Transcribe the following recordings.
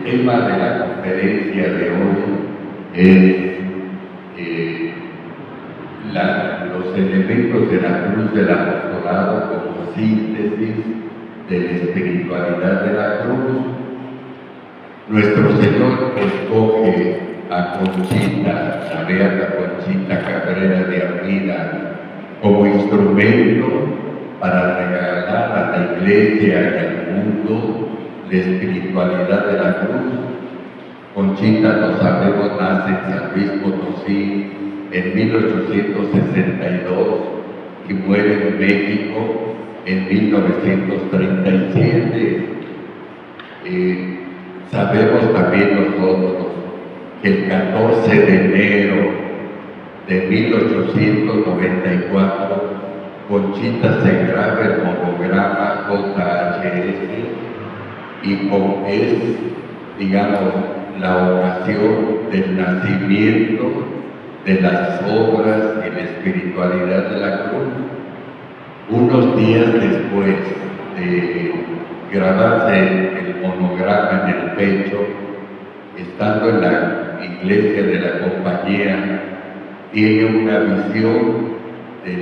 tema de la conferencia de hoy es los elementos de la cruz del apostolado como síntesis de la espiritualidad de la cruz. Nuestro Señor escoge a Conchita, la beata Conchita Cabrera de Armida, como instrumento para regalar a la Iglesia y al mundo la espiritualidad de la cruz. Conchita, lo sabemos, nace en San Luis Potosí en 1862 y muere en México en 1937. Sabemos también nosotros que el 14 de enero de 1894 Conchita se graba el monograma JHS y es, digamos, la ocasión del nacimiento de las obras y la espiritualidad de la cruz. Unos días después de grabarse el monograma en el pecho, estando en la iglesia de la compañía, tiene una visión de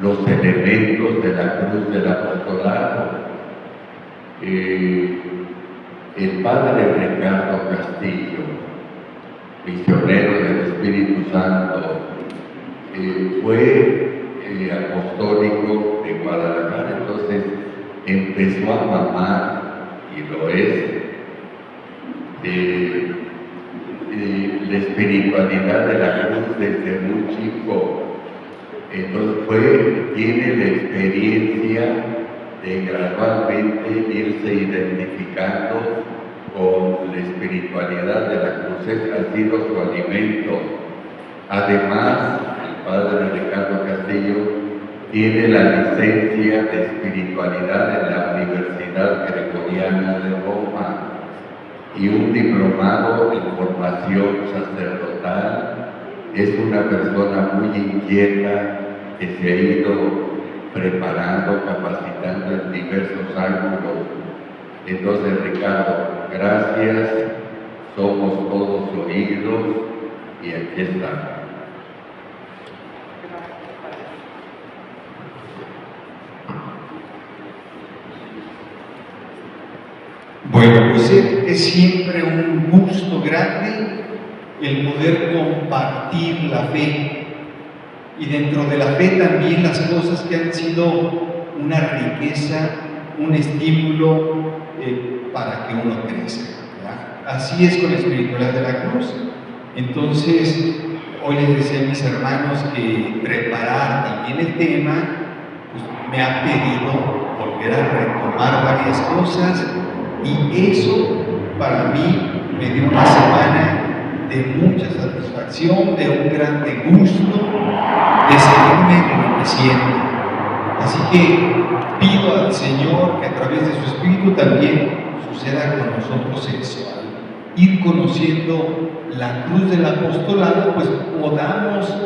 los elementos de la cruz del apostolado. El padre Ricardo Castillo, misionero del Espíritu Santo, fue apostólico de Guadalajara, entonces empezó a mamar, y lo es, la espiritualidad de la cruz desde muy chico. Entonces tiene la experiencia de gradualmente irse identificando con la espiritualidad de la cruz. Ha sido su alimento. Además, el padre Ricardo Castillo tiene la licencia de espiritualidad en la Universidad Gregoriana de Roma y un diplomado en formación sacerdotal. Es una persona muy inquieta que se ha ido preparando, capacitando en diversos ángulos. Entonces, Ricardo, gracias, somos todos oídos y aquí estamos. Bueno, pues es siempre un gusto grande el poder compartir la fe, y dentro de la fe también las cosas que han sido una riqueza, un estímulo para que uno crezca, ¿verdad? Así es con la espiritualidad de la cruz. Entonces, hoy les decía a mis hermanos que preparar también el tema, pues me ha pedido volver a retomar varias cosas, y eso para mí me dio una semana de mucha satisfacción, de un grande gusto, de seguirme enriqueciendo. Así que pido al Señor que a través de su Espíritu también suceda con nosotros eso, al ir conociendo la cruz del apostolado, pues podamos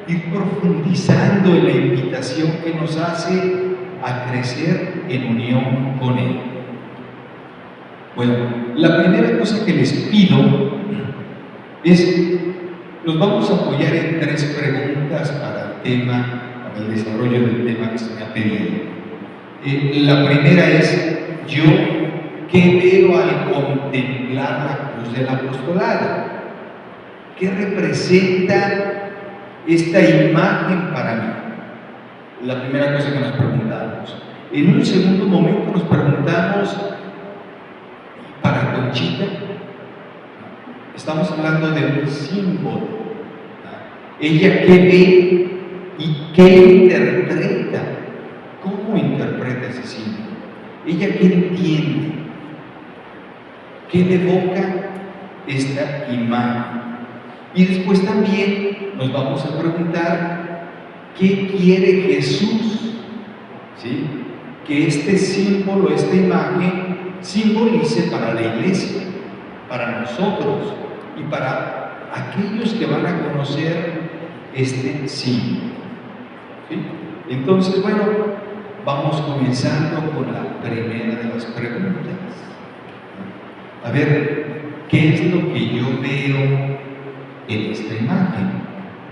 ir profundizando en la invitación que nos hace a crecer en unión con Él. Bueno, la primera cosa que les pido es, nos vamos a apoyar en 3 preguntas para el tema, para el desarrollo del tema que se me ha pedido. La primera es, ¿yo qué veo al contemplar la cruz del apostolado? ¿Qué representa esta imagen para mí? La primera cosa que nos preguntamos. En un segundo momento nos preguntamos, para Conchita, estamos hablando de un símbolo. ¿Ella qué ve y qué interpreta? ¿Cómo interpreta ese símbolo? ¿Ella qué entiende? ¿Qué le evoca esta imagen? Y después también nos vamos a preguntar, ¿qué quiere Jesús? ¿Sí? Que este símbolo, esta imagen, simbolice para la Iglesia, para nosotros y para aquellos que van a conocer este símbolo. ¿Sí? Entonces, bueno, vamos comenzando con la primera de las preguntas. a ver, ¿qué es lo que yo veo en esta imagen?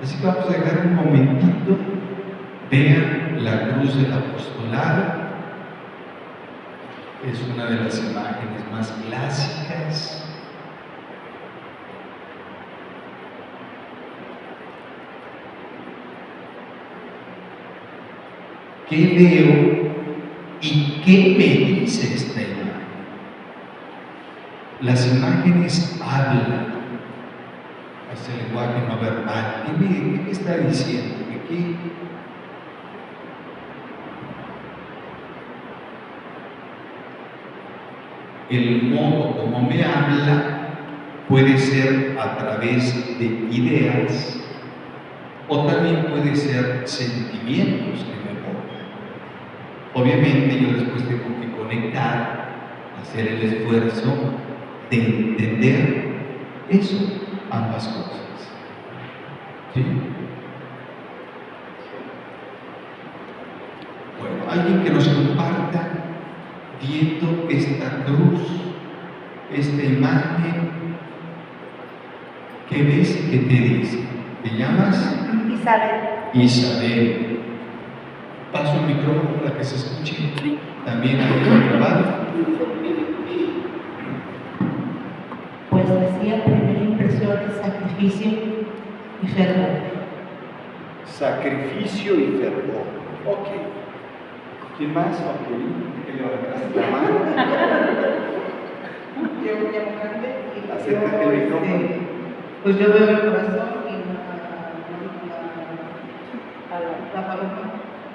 Así que vamos a dejar un momentito, vean la cruz del apostolado. Es una de las imágenes más clásicas. ¿Qué veo y qué me dice esta imagen? Las imágenes hablan, es el lenguaje no verbal. ¿Qué me está diciendo? El modo como me habla puede ser a través de ideas o también puede ser sentimientos que me pongan. Obviamente yo después tengo que conectar, hacer el esfuerzo de entender eso, ambas cosas. ¿Sí? Bueno, alguien que nos comparta viendo esta cruz, esta imagen, ¿qué ves? ¿Qué te dice? ¿Te llamas? Isabel. Isabel. Paso el micrófono para que se escuche. También hay grabado. Pues decía, primera impresión es sacrificio y fervor. Sacrificio y fervor. Ok. ¿Quién más? ¿Qué levantaste la mano? Yo ya me cambié y Acércate al micrófono. pues yo veo el corazón y la paloma,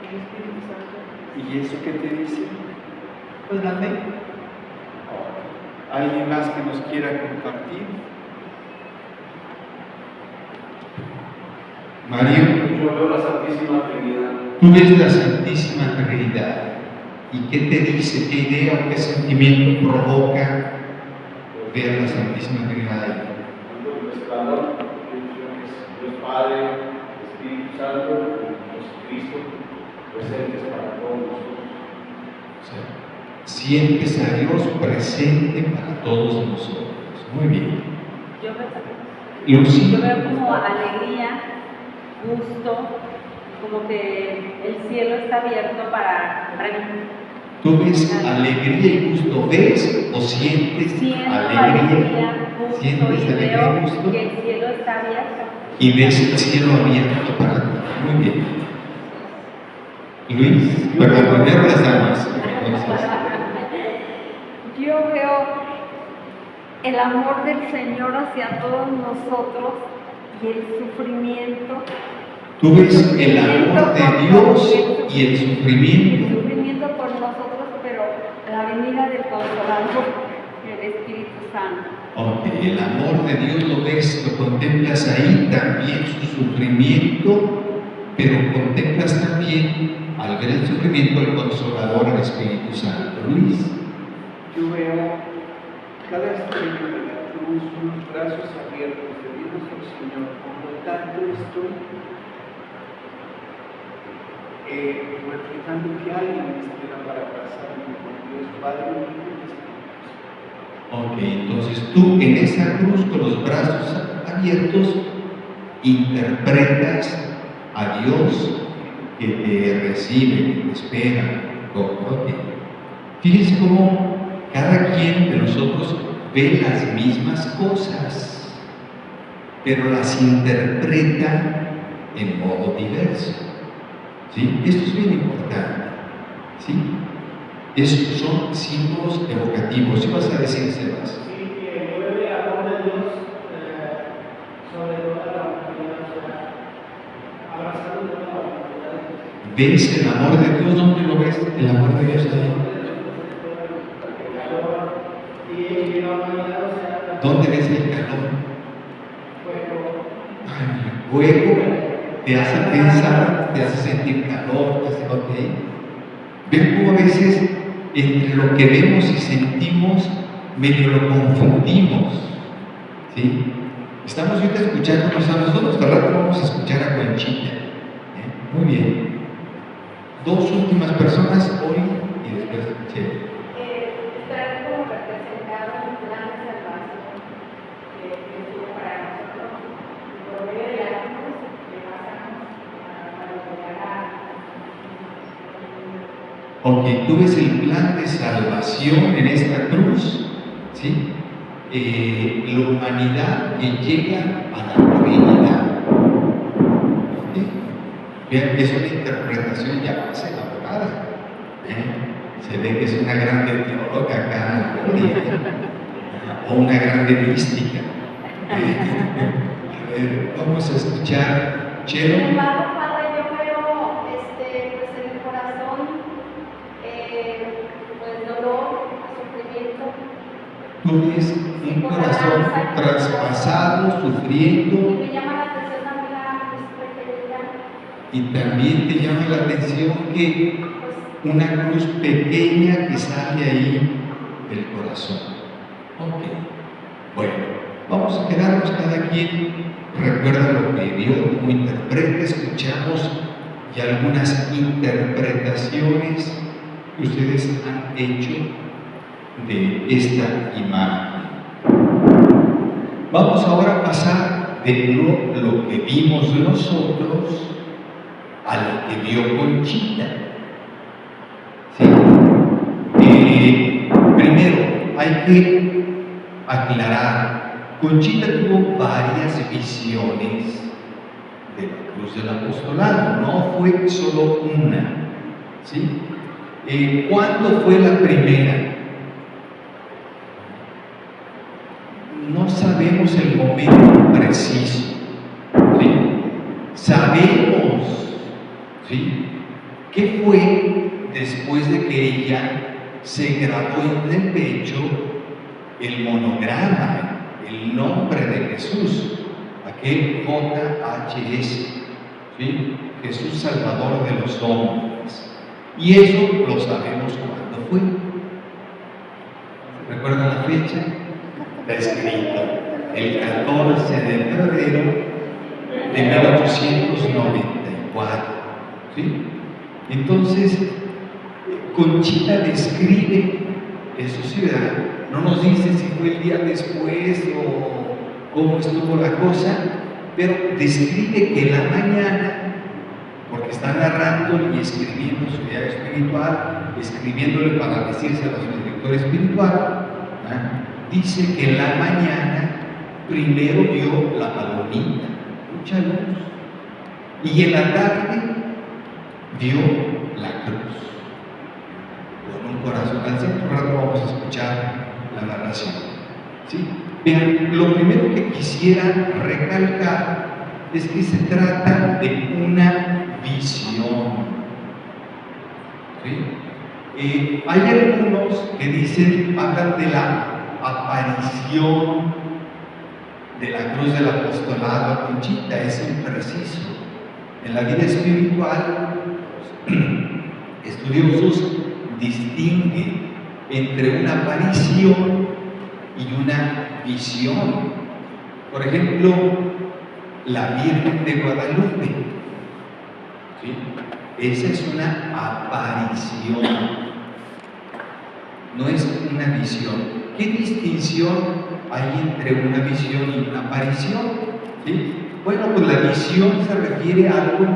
el Espíritu Santo. ¿Y eso qué te dice? Pues la fe. ¿Alguien más que nos quiera compartir? Mario. Yo veo la Santísima Trinidad. Tú ves la Santísima Trinidad. ¿Y qué te dice? ¿Qué idea o qué sentimiento provoca ver la Santísima Trinidad ahí? Cuando el resplandor, es Dios Padre, Espíritu Santo y Jesucristo presentes para todos nosotros. O sea, sientes a Dios presente para todos nosotros. Muy bien. Yo veo como alegría, gusto, como que el cielo está abierto para mí. ¿Tú ves alegría y gusto? ¿Ves o sientes Siento alegría? gusto, ¿Sientes y alegría y veo gusto? que el cielo está abierto. Y ves el cielo abierto para ti. Muy bien. Luis, perdón, primero las damas. Entonces, Yo veo el amor del Señor hacia todos nosotros y el sufrimiento. tú ves el amor de Dios y el El sufrimiento. sufrimiento por nosotros, pero la venida del Consolador, el Espíritu Santo. Ok, el amor de Dios lo ves, lo contemplas ahí, también su sufrimiento, pero contemplas también, al ver el sufrimiento, el Consolador, el Espíritu Santo. Luis. Yo veo cada estrella de la cruz, unos brazos abiertos de nuestro Señor, como tanto estoy reflejando que alguien me espera para casarme con Dios Padre y Ok, entonces tú en esa cruz con los brazos abiertos interpretas a Dios que te recibe, que te espera. Ok. Fíjense cómo cada quien de nosotros ve las mismas cosas, pero las interpreta en modo diverso. ¿Sí? Esto es bien importante. ¿Sí? Son símbolos evocativos. ¿Sí vas a decir, Sebas? Sí, que yo veo el amor de Dios sobre toda la humanidad, abrazando toda la humanidad. ¿Ves el amor de Dios? ¿Dónde lo ves? El amor de Dios ahí. Y la humanidad, ¿Dónde ves el calor? El fuego te hace pensar, te hace sentir calor, te hace ok. Ven cómo a veces entre lo que vemos y sentimos medio lo confundimos. ¿Sí? Estamos ahorita escuchándonos a nosotros, al rato vamos a escuchar a Conchita. Muy bien. Dos últimas personas hoy y después escuché. Estar como representado en grandes Ok, tú ves el plan de salvación en esta cruz, ¿sí? La humanidad que llega a la Trinidad. ¿Sí? Vean que es una interpretación ya más elaborada. Se ve que es una grande teóloga acá, o una grande mística. A ver, vamos a escuchar, Sin Chelo. embargo, Padre, yo veo pues en el corazón pues dolor, sufrimiento. Tú ves un corazón traspasado, sufriendo, Y me llama la atención también la cruz pequeña, y también te llama la atención que pues una cruz pequeña que sale ahí del corazón. Ok, bueno, vamos a quedarnos cada quien, recuerda lo que vio, como interpreta, escuchamos y algunas interpretaciones que ustedes han hecho de esta imagen. Vamos ahora a pasar de lo que vimos nosotros a lo que vio Conchita. ¿Sí? Primero, hay que aclarar, Conchita tuvo varias visiones de la cruz del apostolado, no fue solo una. ¿Sí? ¿Cuándo fue la primera? No sabemos el momento preciso, ¿sí? Sabemos, ¿sí?, que fue después de que ella se grabó en el pecho el monograma, el nombre de Jesús, aquel JHS, ¿sí?, Jesús Salvador de los hombres. Y eso lo sabemos cuándo fue. ¿Recuerdan la fecha? Está escrito el 14 de febrero de 1894. ¿Sí? Entonces, Conchita describe eso, sí, ¿verdad? No nos dice si fue el día después o cómo estuvo la cosa, pero describe que la mañana, porque está narrando y escribiendo su vida espiritual, escribiéndole para decirse a su director espiritual, ¿verdad?, dice que en la mañana primero vio la palomita, mucha luz, y en la tarde vio la cruz, con un corazón al centro. Ahora vamos a escuchar la narración. ¿Sí? Vean, lo primero que quisiera recalcar es que se trata de una visión. ¿Sí? Hay algunos que dicen, hablan de la aparición de la cruz del apostolado a Conchita. Es impreciso. En la vida espiritual, los estudiosos distinguen entre una aparición y una visión. Por ejemplo, la Virgen de Guadalupe, ¿sí?, esa es una aparición, no es una visión. ¿Qué distinción hay entre una visión y una aparición? ¿Sí? Bueno, pues la visión se refiere a algo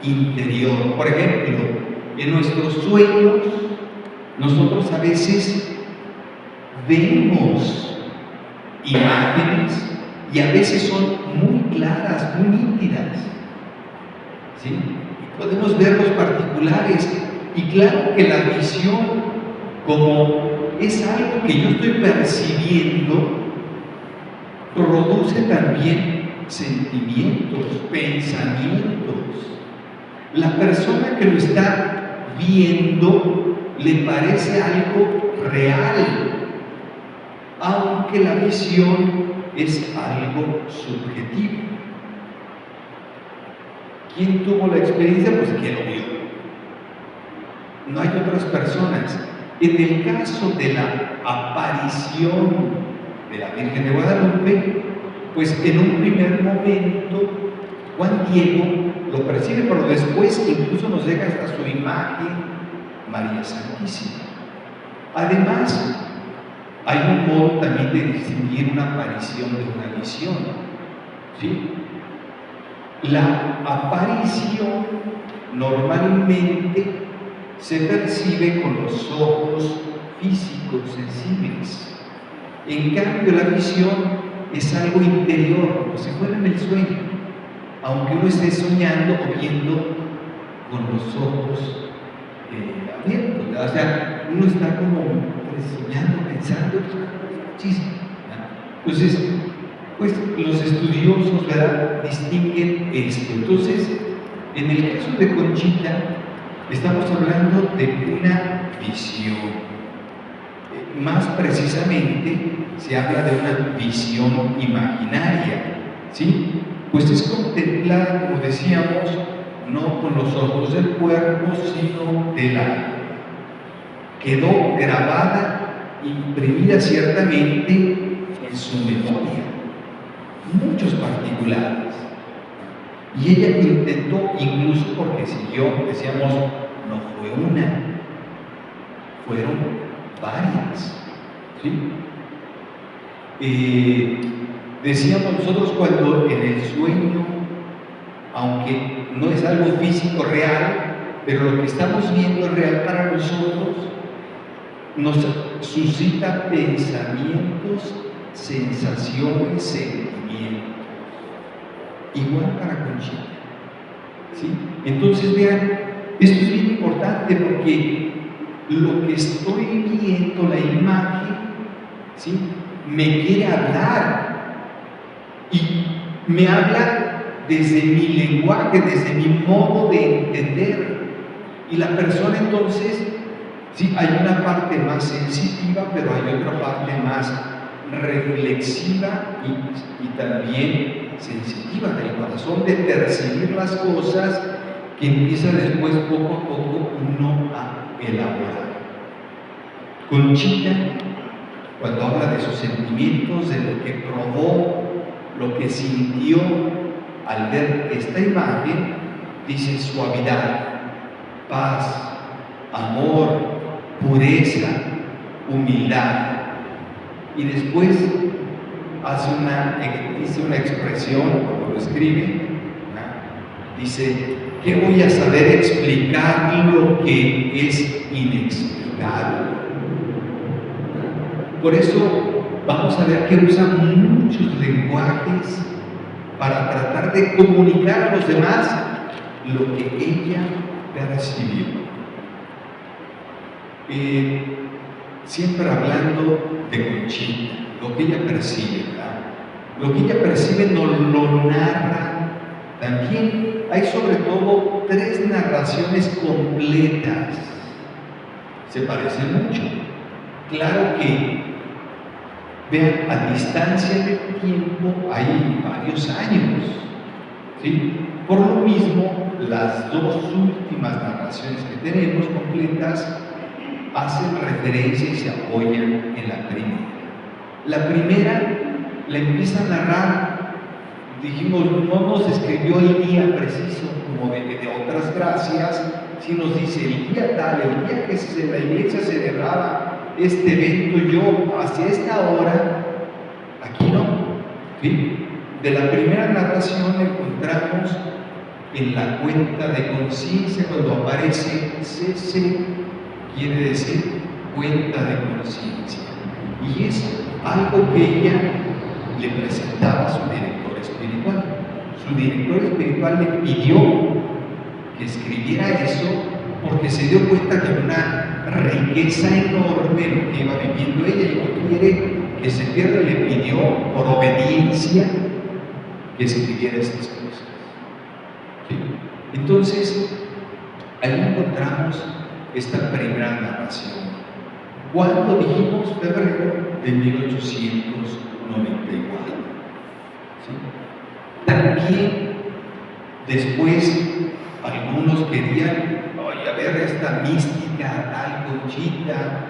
interior. Por ejemplo, en nuestros sueños, nosotros a veces vemos imágenes y a veces son muy claras, muy nítidas. ¿Sí? Podemos ver los particulares, y claro que la visión, como es algo que yo estoy percibiendo, produce también sentimientos, pensamientos. La persona que lo está viendo le parece algo real, aunque la visión es algo subjetivo. ¿Quién tuvo la experiencia? Pues quien lo vio. No hay otras personas. En el caso de la aparición de la Virgen de Guadalupe, pues en un primer momento Juan Diego lo percibe, pero después incluso nos deja hasta su imagen, María Santísima. Además, hay un modo también de distinguir una aparición de una visión, ¿sí? La aparición normalmente se percibe con los ojos físicos sensibles. En cambio, la visión es algo interior, como si fuera en el sueño, aunque uno esté soñando o viendo con los ojos abiertos, ¿verdad? O sea, uno está como soñando, pensando muchísimo, ¿verdad? Entonces, pues los estudiosos, ¿verdad?, distinguen esto. Entonces, en el caso de Conchita, estamos hablando de una visión. Más precisamente, se habla de una visión imaginaria, ¿sí? Pues es contemplar, como decíamos, no con los ojos del cuerpo, sino del alma. Quedó grabada, imprimida ciertamente en su memoria, muchos particulares. Y ella intentó, incluso porque siguió, decíamos, no fue una, fueron varias, ¿sí? Decíamos nosotros cuando en el sueño, aunque no es algo físico real, pero lo que estamos viendo es real para nosotros, nos suscita pensamientos, sensaciones, sentimientos. Igual para Conchita, ¿sí? Entonces vean, esto es bien importante porque lo que estoy viendo, la imagen, ¿sí?, me quiere hablar y me habla desde mi lenguaje, desde mi modo de entender. Y la persona entonces, sí, hay una parte más sensitiva, pero hay otra parte más reflexiva y también sensitiva del corazón, de percibir las cosas que empieza después poco a poco uno a elaborar. Conchita, cuando habla de sus sentimientos, de lo que probó, lo que sintió al ver esta imagen, dice dice paz, amor, pureza, humildad. Y después dice una expresión, cuando lo escribe, ¿no?, dice, ¿qué voy a saber explicar lo que es inexplicable? Por eso vamos a ver que usa muchos lenguajes para tratar de comunicar a los demás lo que ella percibió. Siempre hablando de Conchita, lo que ella percibe, ¿verdad? Lo que ella percibe nos lo narra también. Hay sobre todo 3 narraciones completas. Se parecen mucho. Claro que, vean, a distancia de tiempo hay varios años, ¿sí? Por lo mismo, las 2 últimas narraciones que tenemos completas hacen referencia y se apoyan en la primera. La primera la empieza a narrar, dijimos, no nos escribió el día preciso como de otras gracias, sino nos dice el día tal, el día que la iglesia celebraba este evento, yo hacia esta hora, aquí no, ¿sí? De la primera narración encontramos en la cuenta de conciencia, cuando aparece CC, quiere decir cuenta de conciencia, y es algo que ella le presentaba a su director espiritual. Su director espiritual le pidió que escribiera eso porque se dio cuenta de una riqueza enorme lo que iba viviendo ella y no quiere que se pierda. Le pidió por obediencia que escribiera estas cosas, ¿sí? Entonces ahí encontramos esta primera narración. ¿Cuándo dijimos? Febrero de 1894, ¿sí? También después algunos querían, oye, a ver esta mística, tal Conchita,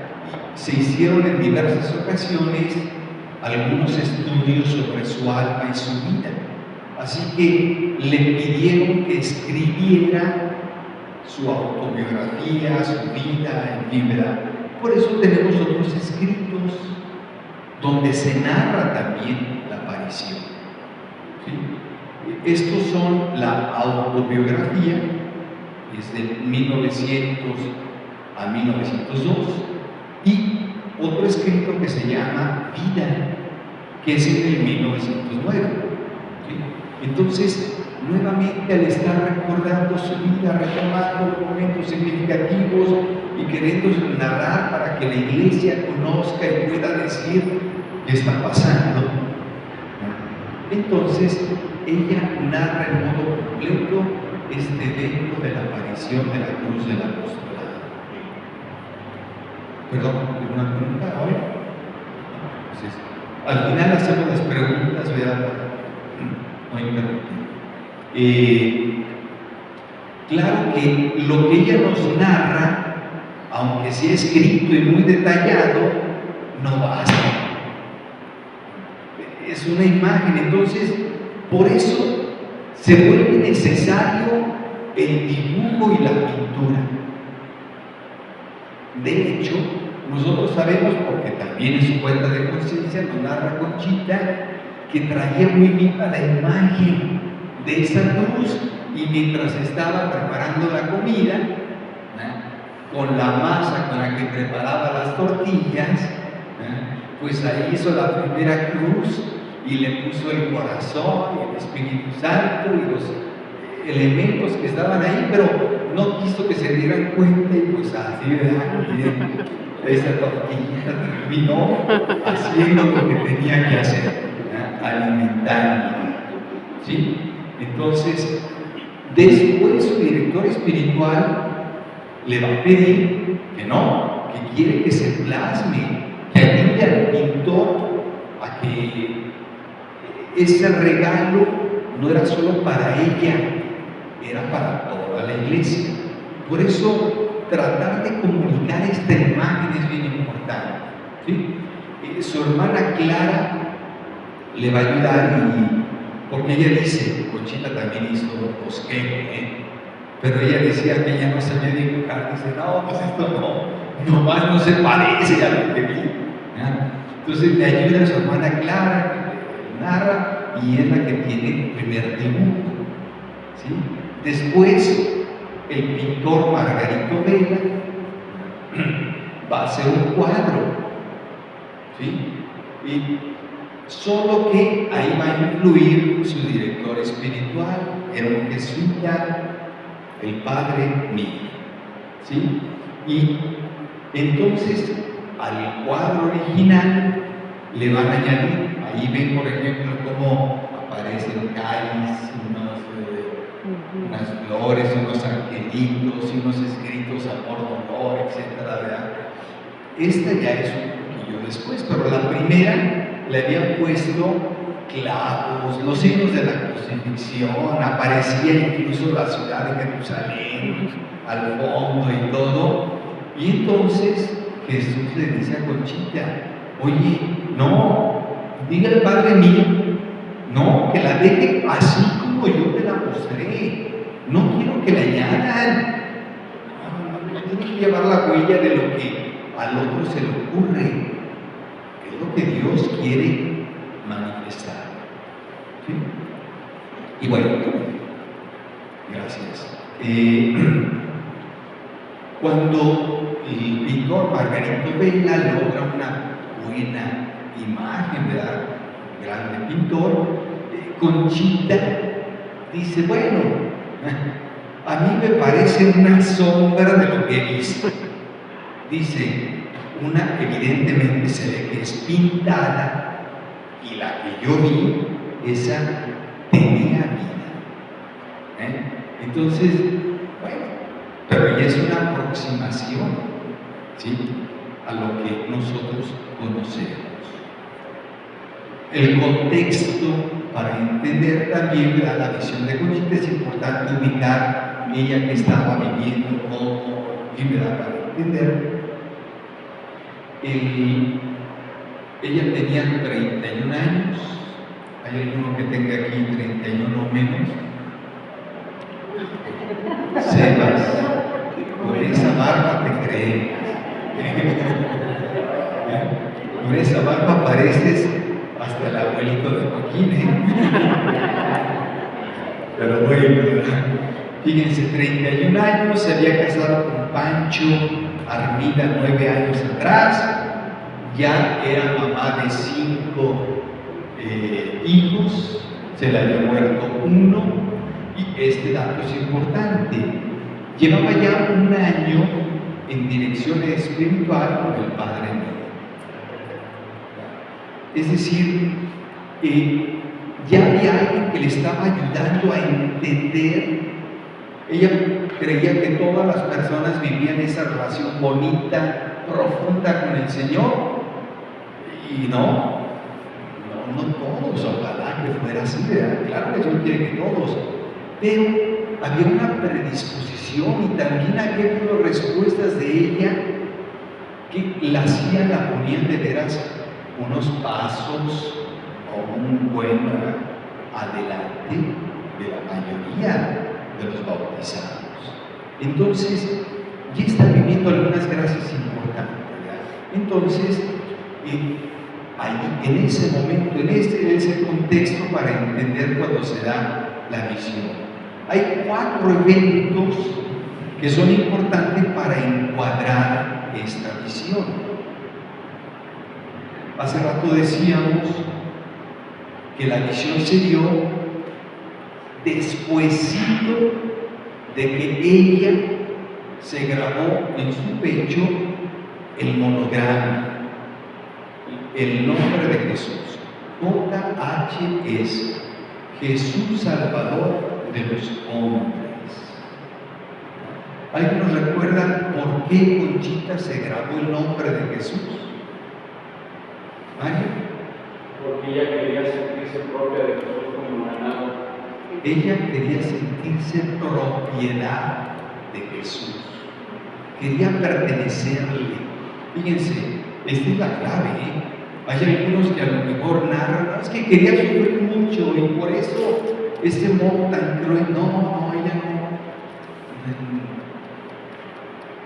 y se hicieron en diversas ocasiones algunos estudios sobre su alma y su vida. Así que le pidieron que escribiera su autobiografía, su vida, en fin, ¿verdad? Por eso tenemos otros escritos donde se narra también la aparición, ¿sí? Estos son la autobiografía, es de 1900 a 1902. Y otro escrito que se llama Vida, que es en el 1909. ¿Sí? Entonces, nuevamente al estar recordando su vida, retomando los momentos significativos y queriendo narrar para que la iglesia conozca y pueda decir qué está pasando, entonces ella narra en modo completo este evento de la aparición de la cruz del apostolado. Perdón, ¿alguna pregunta ahora? Entonces, al final hacemos las preguntas, ¿verdad? No interrumpir. Claro que lo que ella nos narra, aunque sea escrito y muy detallado, no basta. Es una imagen, entonces, por eso se vuelve necesario el dibujo y la pintura. De hecho, nosotros sabemos, porque también en su cuenta de conciencia nos narra Conchita, que traía muy viva la imagen de esa cruz, y mientras estaba preparando la comida, con la masa con la que preparaba las tortillas, pues ahí hizo la primera cruz y le puso el corazón y el Espíritu Santo y los elementos que estaban ahí, pero no quiso que se dieran cuenta, y pues así, ¿verdad? Esa tortilla terminó haciendo lo que tenía que hacer, alimentando, ¿sí? Entonces, después su director espiritual le va a pedir que no, que quiere que se plasme, que ayude al pintor a que ese regalo no era solo para ella, era para toda la iglesia. Por eso, tratar de comunicar esta imagen es bien importante, ¿sí? Su hermana Clara le va a ayudar, porque ella dice, Conchita también hizo bosquejo, pero ella decía que ella no sabía dibujar. Dice, no, pues esto nomás no se parece a lo que vi. Entonces le ayuda a su hermana Clara, que le narra, y es la que tiene el primer dibujo, ¿sí? Después, el pintor Margarito Vela va a hacer un cuadro, ¿sí? Y solo que ahí va a influir su director espiritual, era un jesuita, el padre Miguel, ¿sí? Y entonces al cuadro original le van a añadir, ahí ven por ejemplo cómo aparecen cáliz, unas flores, unos angelitos y unos escritos amor, dolor, etcétera, ¿verdad? Esta ya es un poquillo después, pero la primera le habían puesto clavos, los signos de la crucifixión, aparecía incluso la ciudad de Jerusalén al fondo y todo. Y entonces Jesús le dice a Conchita, oye, no, diga al Padre mío, no, que la deje así como yo te la mostré, no quiero que la añadan, no tiene que llevar la huella de lo que al otro se le ocurre, es lo que Dios quiere manifestar, ¿sí? Y bueno, gracias. Cuando el pintor Margarito Vela logra una buena imagen, ¿verdad? Grande pintor, Conchita dice, bueno, a mí me parece una sombra de lo que he visto. Dice, una evidentemente se ve que es pintada, y la que yo vi, esa tenía vida. Entonces, bueno, pero ya es una aproximación, ¿sí?, a lo que nosotros conocemos. El contexto, para entender también la visión de Conchita, es importante ubicar ella que estaba viviendo, cómo, para entender. Ella tenía 31 años. ¿Hay alguno que tenga aquí 31 o menos? Sebas, por esa barba te crees. Por esa barba pareces hasta el abuelito de Joaquín, Pero bueno, fíjense, 31 años, se había casado con Pancho Armida 9 años atrás, ya era mamá de 5 hijos, se le había muerto uno, y este dato es importante. Llevaba ya un año en dirección espiritual con el Padre Miguel. Es decir, ya había alguien que le estaba ayudando a entender. Ella creía que todas las personas vivían esa relación bonita, profunda con el Señor, y no todos, ojalá que fuera así, ¿verdad? Claro que Dios quiere que todos, pero había una predisposición y también había unas respuestas de ella que la hacían, la ponían de veras unos pasos o un buen adelante de la mayoría de los bautizados. Entonces, ya están viviendo algunas gracias importantes, ¿verdad? Entonces, ahí, en ese momento, en ese contexto, para entender cuando se da la visión, hay 4 eventos que son importantes para encuadrar esta visión. Hace rato decíamos que la visión se dio despuesito de que ella se grabó en su pecho el monograma, el nombre de Jesús, JHS, Jesús Salvador de los hombres. ¿Alguien nos recuerda por qué Conchita se grabó el nombre de Jesús? ¿Alguien? Porque ella quería sentirse propia de Jesús como ganado. Ella quería sentirse propiedad de Jesús, quería pertenecerle. Fíjense, esta es la clave, ¿eh? Hay algunos que a lo mejor narran, es que quería sufrir mucho y por eso ese modo tan cruel. No, ella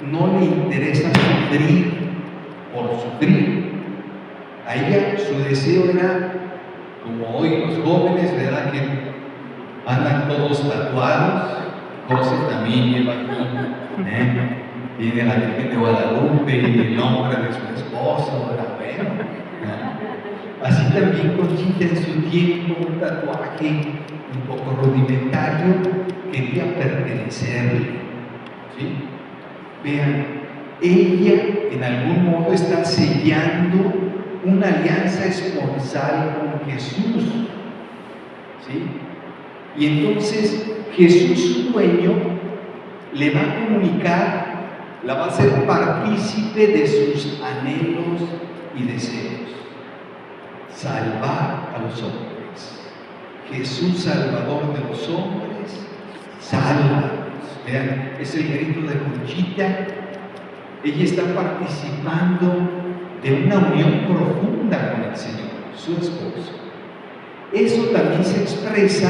no le interesa sufrir por sufrir. A ella su deseo era, como hoy los jóvenes, ¿verdad? Que andan todos tatuados. José también lleva aquí, tiene la Virgen de Guadalupe y el nombre de su esposo, ¿verdad? Bueno, así también Conchita en su tiempo, un tatuaje un poco rudimentario, quería pertenecerle, ¿sí? Vean, ella en algún modo está sellando una alianza esponsal con Jesús, ¿sí? Y entonces Jesús, su dueño, le va a comunicar, la va a hacer partícipe de sus anhelos y deseos. Salvar a los hombres. Jesús, Salvador de los hombres, sálvanos. Vean, es el grito de Conchita. Ella está participando de una unión profunda con el Señor, su esposo. Eso también se expresa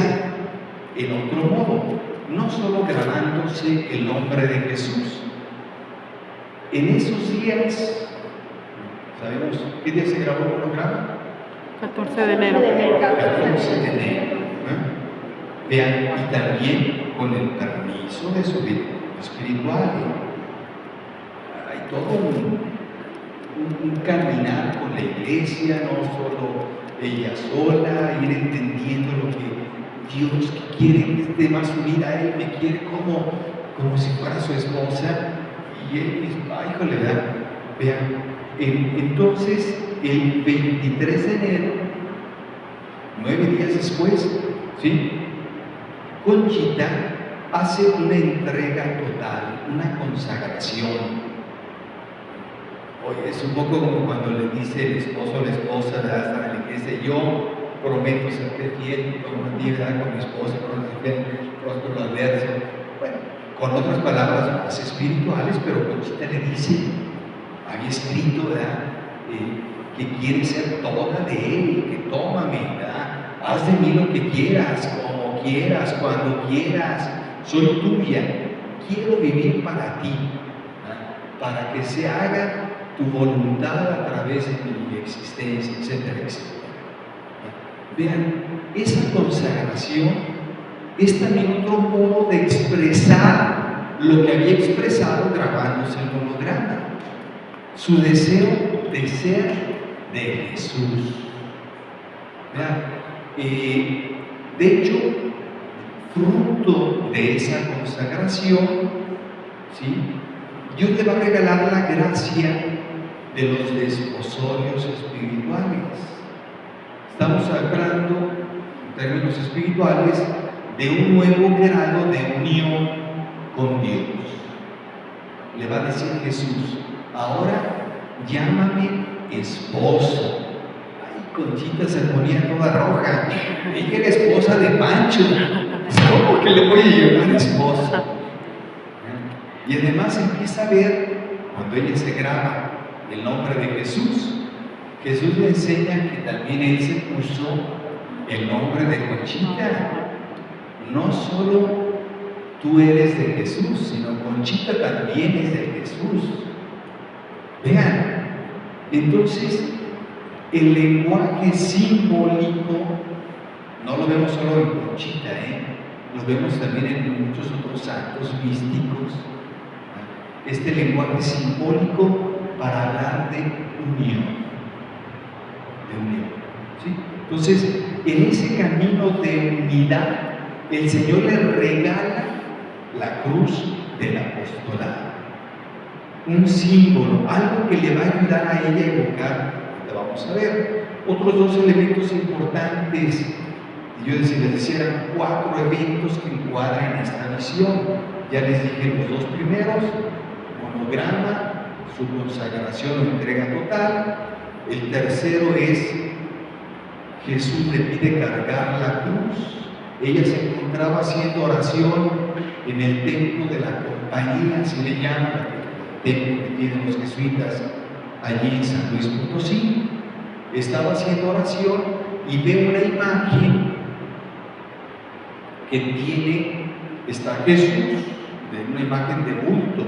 en otro modo, no solo grabándose el nombre de Jesús. En esos días, ¿sabemos qué día se grabó el monograma? 14 de enero. 14 de enero. Vean, y también con el permiso de su vida espiritual. Hay todo un caminar con la iglesia, no solo ella sola, ir entendiendo lo que Dios quiere que esté más unida a Él, me quiere como si fuera su esposa, y Él es, híjole, ¿verdad? Vean, entonces el 23 de enero, 9 días después, ¿sí? Conchita hace una entrega total, una consagración. Oye, es un poco como cuando le dice el esposo a la esposa, ¿verdad? Hasta en la iglesia, yo prometo serte fiel, prometí, ¿verdad? Con mi esposa, prometo fiel, próspero adverso. Bueno, con otras palabras más espirituales, pero Conchita le dice, había escrito, ¿verdad? Que quiere ser toda de Él, que tómame, ¿verdad? Haz de mí lo que quieras, como quieras, cuando quieras, soy tuya, quiero vivir para ti, ¿verdad? Para que se haga tu voluntad a través de mi existencia, etcétera, etcétera. Vean, esa consagración es también otro modo de expresar lo que había expresado grabándose el holograma, su deseo de ser de Jesús. De hecho, fruto de esa consagración, ¿sí?, Dios le va a regalar la gracia de los desposorios espirituales. Estamos hablando, en términos espirituales, de un nuevo grado de unión con Dios. Le va a decir Jesús: ahora llámame esposo. Ay, Conchita se ponía toda roja. Ella era esposa de Pancho. ¿Cómo que le voy a llamar esposo? Y además empieza a ver, cuando ella se graba el nombre de Jesús, Jesús le enseña que también él se puso el nombre de Conchita. No solo tú eres de Jesús, sino Conchita también es de Jesús. Vean, entonces el lenguaje simbólico no lo vemos solo en Conchita, lo vemos también en muchos otros santos místicos. Este lenguaje simbólico para hablar de unión, ¿sí? Entonces, en ese camino de unidad, el Señor le regala la cruz del apostolado, un símbolo, algo que le va a ayudar a ella a evocar. Vamos a ver otros dos elementos importantes. Yo les decía, eran 4 eventos que encuadran esta visión. Ya les dije los 2 primeros: monograma, su consagración o entrega total. El tercero es Jesús le pide cargar la cruz. Ella se encontraba haciendo oración en el templo de la compañía, así le llaman, el templo que tienen los jesuitas allí en San Luis Potosí. Estaba haciendo oración y ve una imagen que está Jesús, de una imagen de bulto,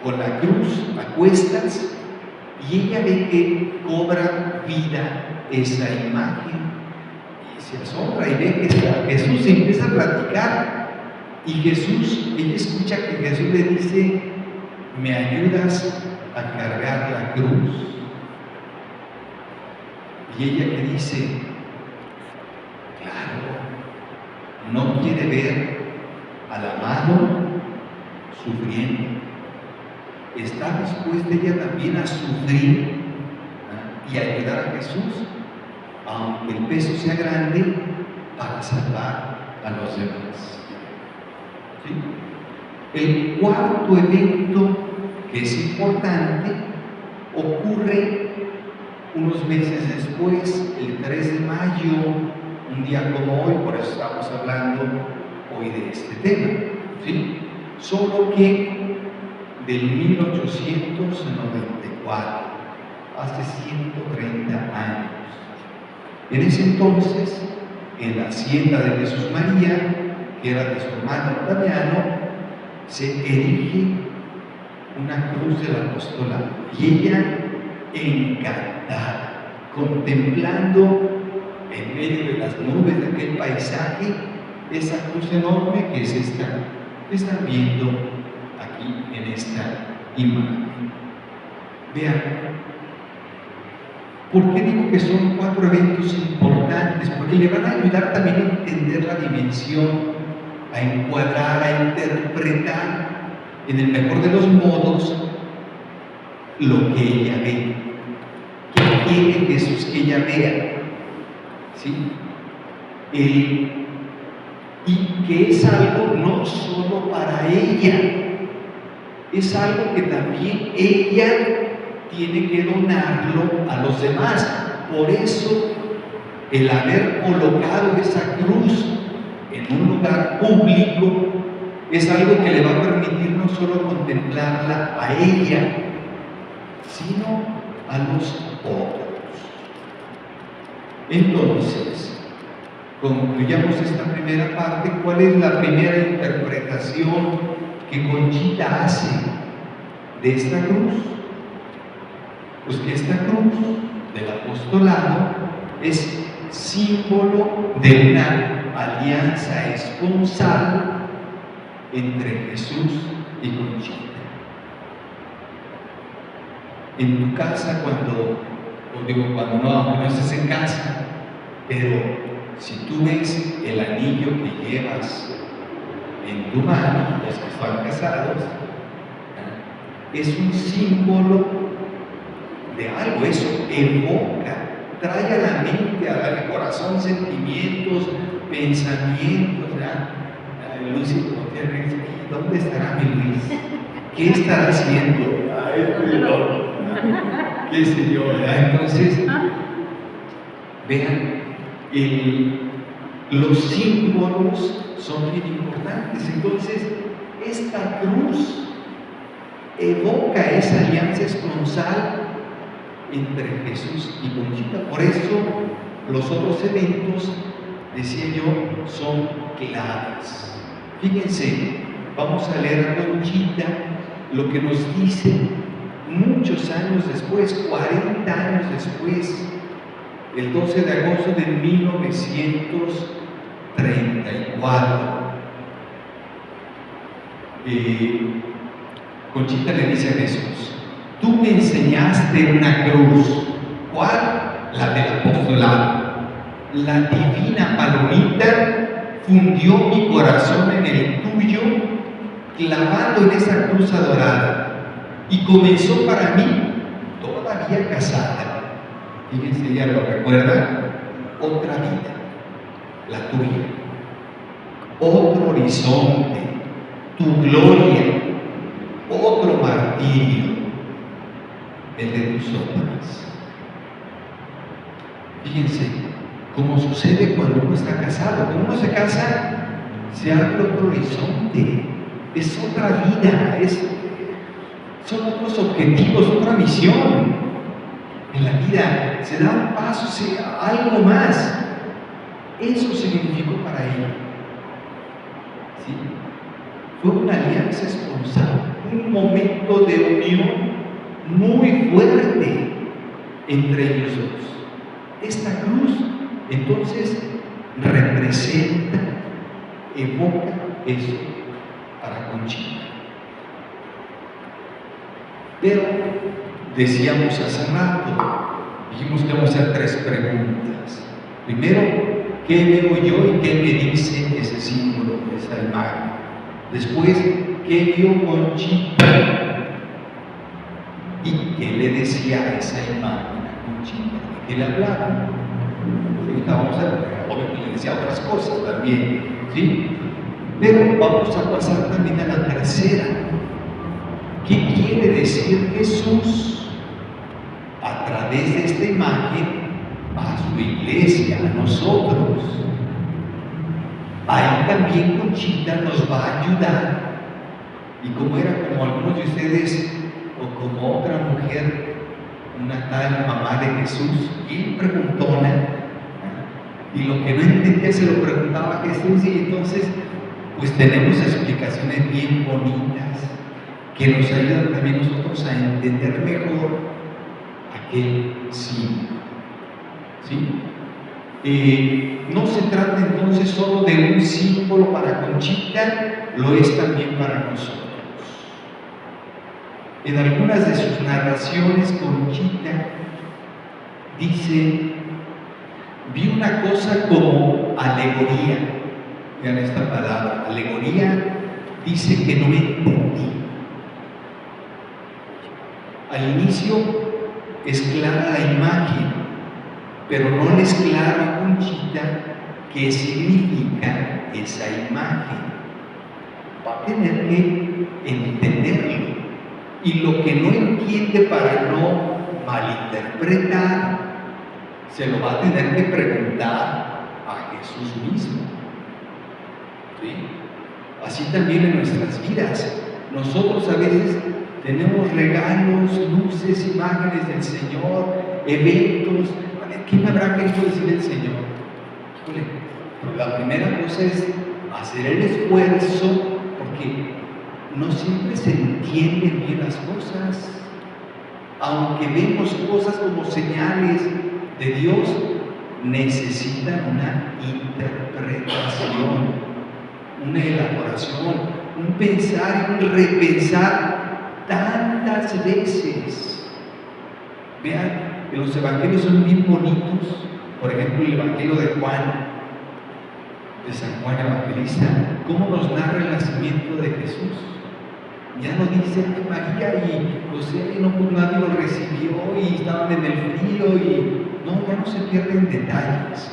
con la cruz a cuestas, y ella ve que cobra vida esa imagen y se asombra y ve que Jesús empieza a platicar, y ella escucha que Jesús le dice: ¿me ayudas a cargar la cruz? Y ella le dice: claro, no quiere ver al amado sufriendo. Está dispuesta ella también a sufrir y ayudar a Jesús, aunque el peso sea grande, para salvar a los demás. ¿Sí? El cuarto evento que es importante ocurre unos meses después, el 3 de mayo, un día como hoy, por eso estamos hablando hoy de este tema, ¿sí? Solo que del 1894, hace 130 años. En ese entonces, en la hacienda de Jesús María, que era de su hermano Octaviano, se erige una cruz del apostolado, y ella, encantada, contemplando en medio de las nubes de aquel paisaje esa cruz enorme que es esta que están viendo aquí en esta imagen. Vean, ¿por qué digo que son 4 eventos importantes? Porque le van a ayudar también a entender la dimensión, a encuadrar, a interpretar en el mejor de los modos lo que ella ve. ¿Qué quiere Jesús que ella vea? ¿Sí? Y que es algo no solo para ella, es algo que también ella tiene que donarlo a los demás. Por eso, el haber colocado esa cruz en un lugar público es algo que le va a permitir no solo contemplarla a ella, sino a los otros. Entonces, concluyamos esta primera parte. ¿Cuál es la primera interpretación que Conchita hace de esta cruz? Pues que esta cruz del apostolado es símbolo de una alianza esponsal entre Jesús y Conchita. En tu casa, cuando no, aunque no estés en casa, pero si tú ves el anillo que llevas en tu mano, los que están casados, es un símbolo de algo, eso evoca, trae a la mente, al corazón sentimientos, pensamientos. Lucy, ¿dónde estará mi Luis? ¿Qué estará haciendo? ¿Qué sé yo? Entonces, vean, los símbolos son bien importantes. Entonces, esta cruz evoca esa alianza esponsal entre Jesús y Conchita. Por eso, los otros eventos, decía yo, son claves. Fíjense, vamos a leer a Conchita lo que nos dice muchos años después, 40 años después, el 12 de agosto de 1934. Conchita le dice a Jesús: tú me enseñaste una cruz. ¿Cuál? La del apostolado. La divina palomita fundió mi corazón en el tuyo, clavando en esa cruz adorada, y comenzó para mí, todavía casada, fíjense, ella lo recuerda, otra vida, la tuya, otro horizonte, tu gloria, otro martirio, el de tus obras. Fíjense cómo sucede cuando uno está casado. Cuando uno se casa, se abre otro horizonte, es otra vida, son otros objetivos, otra misión en la vida, se da un paso, algo más. Eso significó para ella. ¿Sí? Fue una alianza esponsal, un momento de unión muy fuerte entre ellos dos. Esta cruz, entonces, representa, evoca eso para Conchita. Pero, decíamos hace rato, dijimos que vamos a hacer 3 preguntas. Primero, ¿qué veo yo y qué me dice ese símbolo, esa imagen? Después, ¿qué vio Conchita? ¿Y qué le decía esa imagen a Conchita? ¿De qué le hablaba? Ahorita vamos a ver, obviamente le decía otras cosas también, ¿sí? Pero vamos a pasar también a la tercera. ¿Qué quiere decir Jesús a través de esta imagen a su iglesia, a nosotros? Ahí también Conchita nos va a ayudar. Y como era como algunos de ustedes, o como otra mujer, una tal mamá de Jesús, bien preguntona, y lo que no entendía se lo preguntaba a Jesús, y entonces pues tenemos explicaciones bien bonitas que nos ayudan también nosotros a entender mejor aquel símbolo. ¿Sí? No se trata entonces solo de un símbolo para Conchita, lo es también para nosotros. En algunas de sus narraciones, Conchita dice: vi una cosa como alegoría. Vean esta palabra, alegoría, dice que no entendí. Al inicio es clara la imagen, pero no le es claro a Conchita qué significa esa imagen. Va a tener que entenderlo. Y lo que no entiende, para no malinterpretar, se lo va a tener que preguntar a Jesús mismo. ¿Sí? Así también en nuestras vidas. Nosotros a veces tenemos regalos, luces, imágenes del Señor, eventos. ¿Qué me habrá querido decir el Señor? La primera cosa es hacer el esfuerzo, porque no siempre se entienden bien las cosas. Aunque vemos cosas como señales de Dios, necesitan una interpretación, una elaboración, un pensar y un repensar tantas veces. Vean, que los evangelios son bien bonitos. Por ejemplo, el evangelio de Juan, de San Juan Evangelista, cómo nos narra el nacimiento de Jesús. Ya no dice que María y José pues nadie lo recibió y estaban en el frío y no, ya no se pierden detalles.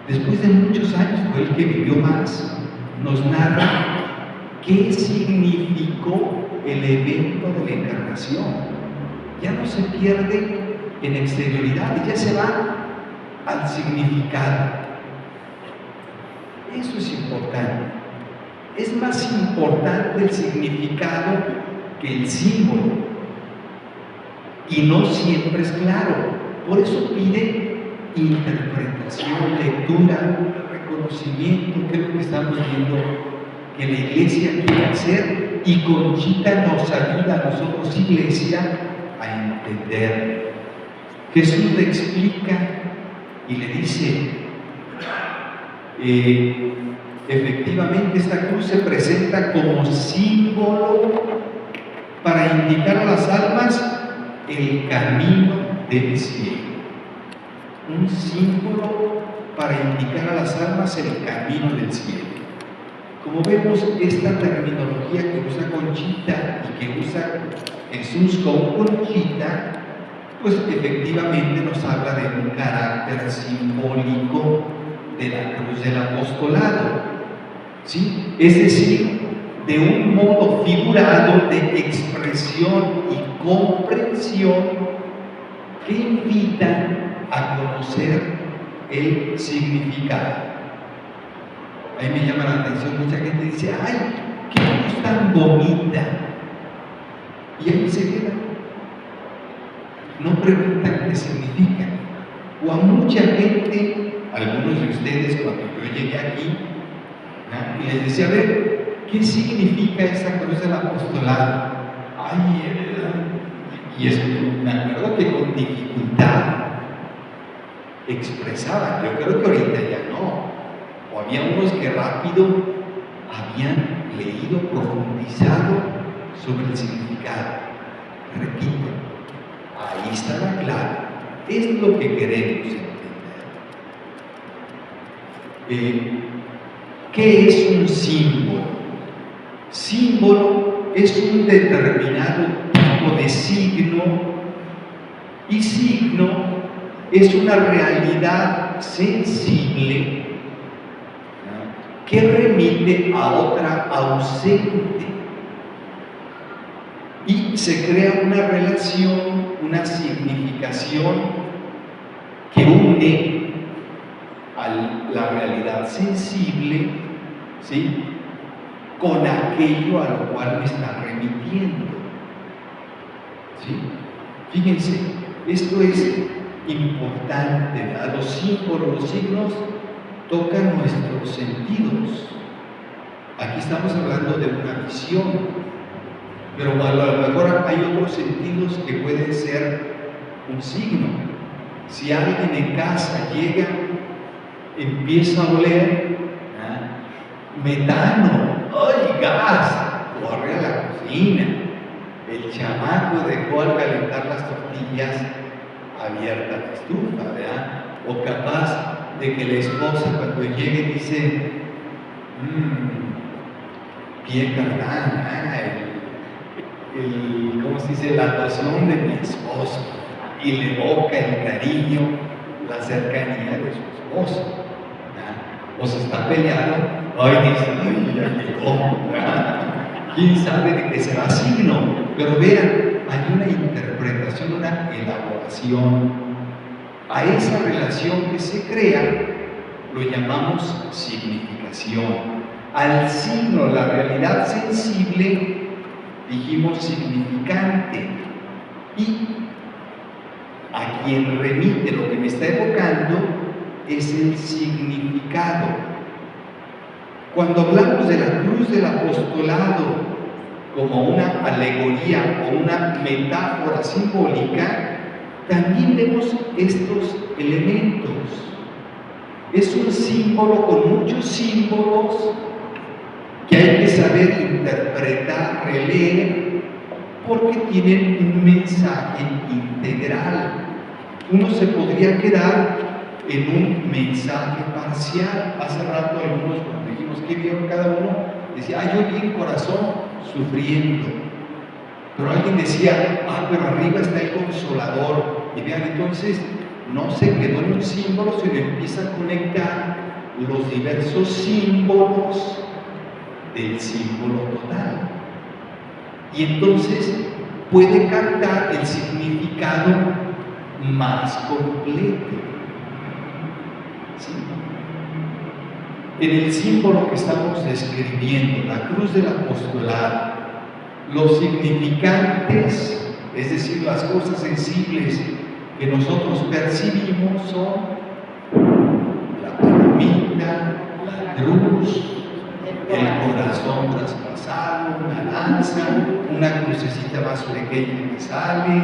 Después de muchos años, fue el que vivió más, nos narra qué significó el evento de la encarnación. Ya no se pierde en exterioridad, ya se va al significado. Eso es importante. Es más importante el significado que el símbolo. Y no siempre es claro. Por eso pide interpretación, lectura, reconocimiento, que es lo que estamos viendo que la iglesia quiere hacer, y Conchita nos ayuda a nosotros, iglesia, a entender. Jesús le explica y le dice, efectivamente esta cruz se presenta como símbolo para indicar a las almas el camino del cielo. Un símbolo para indicar a las almas el camino del cielo. Como vemos, esta terminología que usa Conchita y que usa Jesús con Conchita, pues efectivamente nos habla de un carácter simbólico de la cruz del apostolado, ¿sí? Es decir, de un modo figurado de expresión y comprensión que invitan a conocer el significado. A mí me llama la atención, mucha gente dice, ¡ay, qué cruz tan bonita! Y ahí se queda. No preguntan qué significa. O a mucha gente, algunos de ustedes, cuando yo llegué aquí, ¿no? Y les decía, a ver, ¿qué significa esa cruz del apostolado? Ay, y eso me acuerdo que con dificultad expresaban. Yo creo que ahorita ya no. O había unos que rápido habían leído, profundizado sobre el significado. Repito, ahí estaba claro. Es lo que queremos entender. ¿Qué es un símbolo? Símbolo es un determinado tipo de signo, y signo es una realidad sensible que remite a otra ausente, y se crea una relación, una significación que une a la realidad sensible, ¿sí?, con aquello a lo cual me está remitiendo, ¿sí? Fíjense, esto es importante, ¿verdad? Los símbolos, los signos tocan nuestros sentidos. Aquí estamos hablando de una visión, pero a lo mejor hay otros sentidos que pueden ser un signo. Si alguien en casa llega, empieza a oler metano, ¡ay, gas!, corre a la cocina. El chamaco dejó al calentar las tortillas abierta la estufa, ¿verdad? O capaz de que la esposa cuando llegue dice, pie carnal, ¿cómo se dice? La actuación de mi esposo, y le evoca el cariño, la cercanía de su esposo, ¿verdad? O se está peleando, ay, dice, ay, ya llegó, ¿verdad? ¿Quién sabe de qué será signo? Pero vean, hay una interpretación, una elaboración. A esa relación que se crea lo llamamos significación. Al signo, la realidad sensible, dijimos significante. Y a quien remite lo que me está evocando es el significado. Cuando hablamos de la cruz del apostolado como una alegoría o una metáfora simbólica, también vemos estos elementos. Es un símbolo con muchos símbolos que hay que saber reinterpretar, releer, porque tienen un mensaje integral. Uno se podría quedar en un mensaje parcial. Hace rato algunos, cuando dijimos qué vieron cada uno, decía, yo vi el corazón sufriendo. Pero alguien decía, pero arriba está el Consolador. Y vean, entonces no se quedó en un símbolo, sino empieza a conectar los diversos símbolos del símbolo total. Y entonces puede captar el significado más completo. ¿Sí? En el símbolo que estamos describiendo, la cruz del apostolado, los significantes, es decir, las cosas sensibles que nosotros percibimos son la palomita, la cruz, el corazón traspasado, una lanza, una crucecita más pequeña que sale,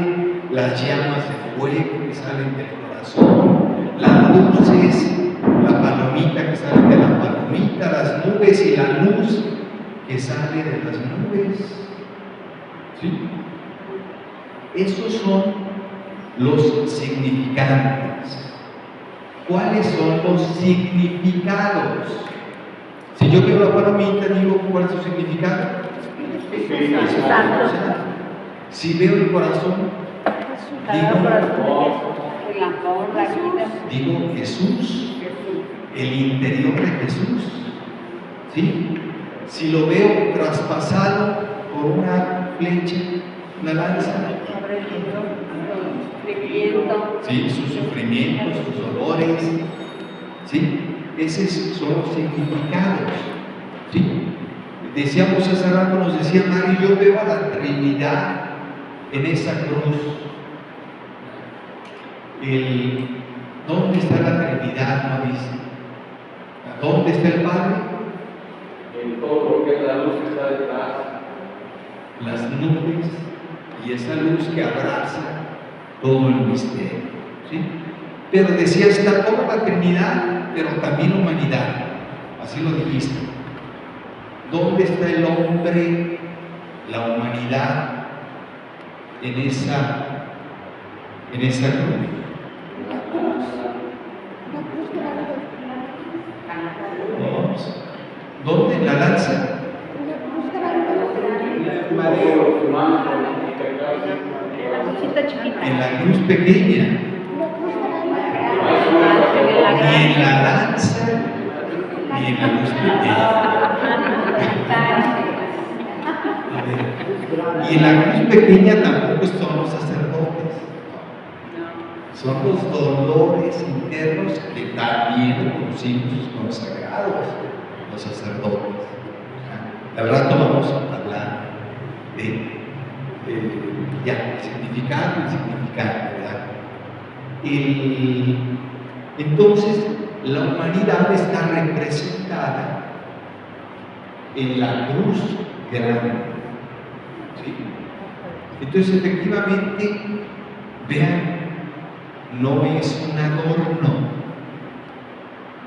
las llamas de fuego que salen del corazón, las luces, la palomita que sale de la palomita, las nubes y la luz que sale de las nubes. ¿Sí? Esos son los significantes. ¿Cuáles son los significados? Si yo veo la palomita, digo, ¿cuál es su significado? Si veo el corazón, digo Jesús, el interior de Jesús. ¿Sí? Si lo veo traspasado por una flecha, una lanza, ¿sí? Sus sufrimientos, sus dolores, ¿sí? Esos son los significados, ¿sí? Decíamos hace rato, nos decía Mari, yo veo a la Trinidad en esa cruz. ¿Dónde está la Trinidad, Maris? ¿Dónde está el Padre? En todo lo que es la luz que está detrás. Las nubes y esa luz que abraza todo el misterio, ¿sí? Pero decía, está toda la Trinidad, pero también humanidad, así lo dijiste. ¿Dónde está el hombre, la humanidad en esa cruz? ¿Dónde? ¿En la lanza? En la cruz pequeña. Ni en la lanza, ni en la luz pequeña. Y en la cruz pequeña tampoco son los sacerdotes. Son los dolores internos que también conocimos sus consagrados, los sacerdotes. Al rato vamos a hablar de el significado, ¿verdad? Entonces, la humanidad está representada en la cruz grande. ¿Sí? Entonces, efectivamente, vean, no es un adorno,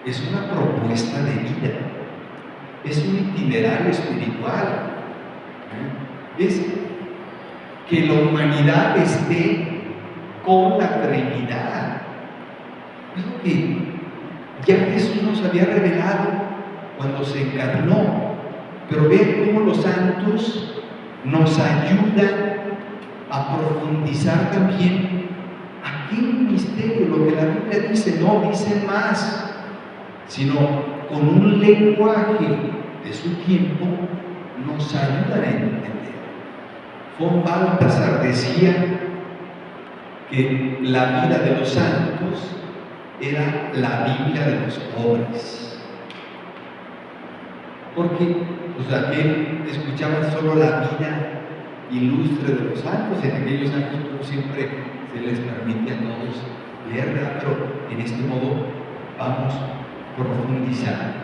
es una propuesta de vida, es un itinerario espiritual. Es que la humanidad esté con la Trinidad. Es lo que ya Jesús nos había revelado cuando se encarnó. Pero vean cómo los santos nos ayudan a profundizar también aquel misterio, lo que la Biblia dice, no dice más, sino con un lenguaje de su tiempo nos ayudan a entender. Von Balthasar decía que la vida de los santos era la Biblia de los pobres, porque pues, aquel escuchaban solo la vida ilustre de los santos. En aquellos años como siempre se les permite a todos leerla, pero en este modo vamos profundizando.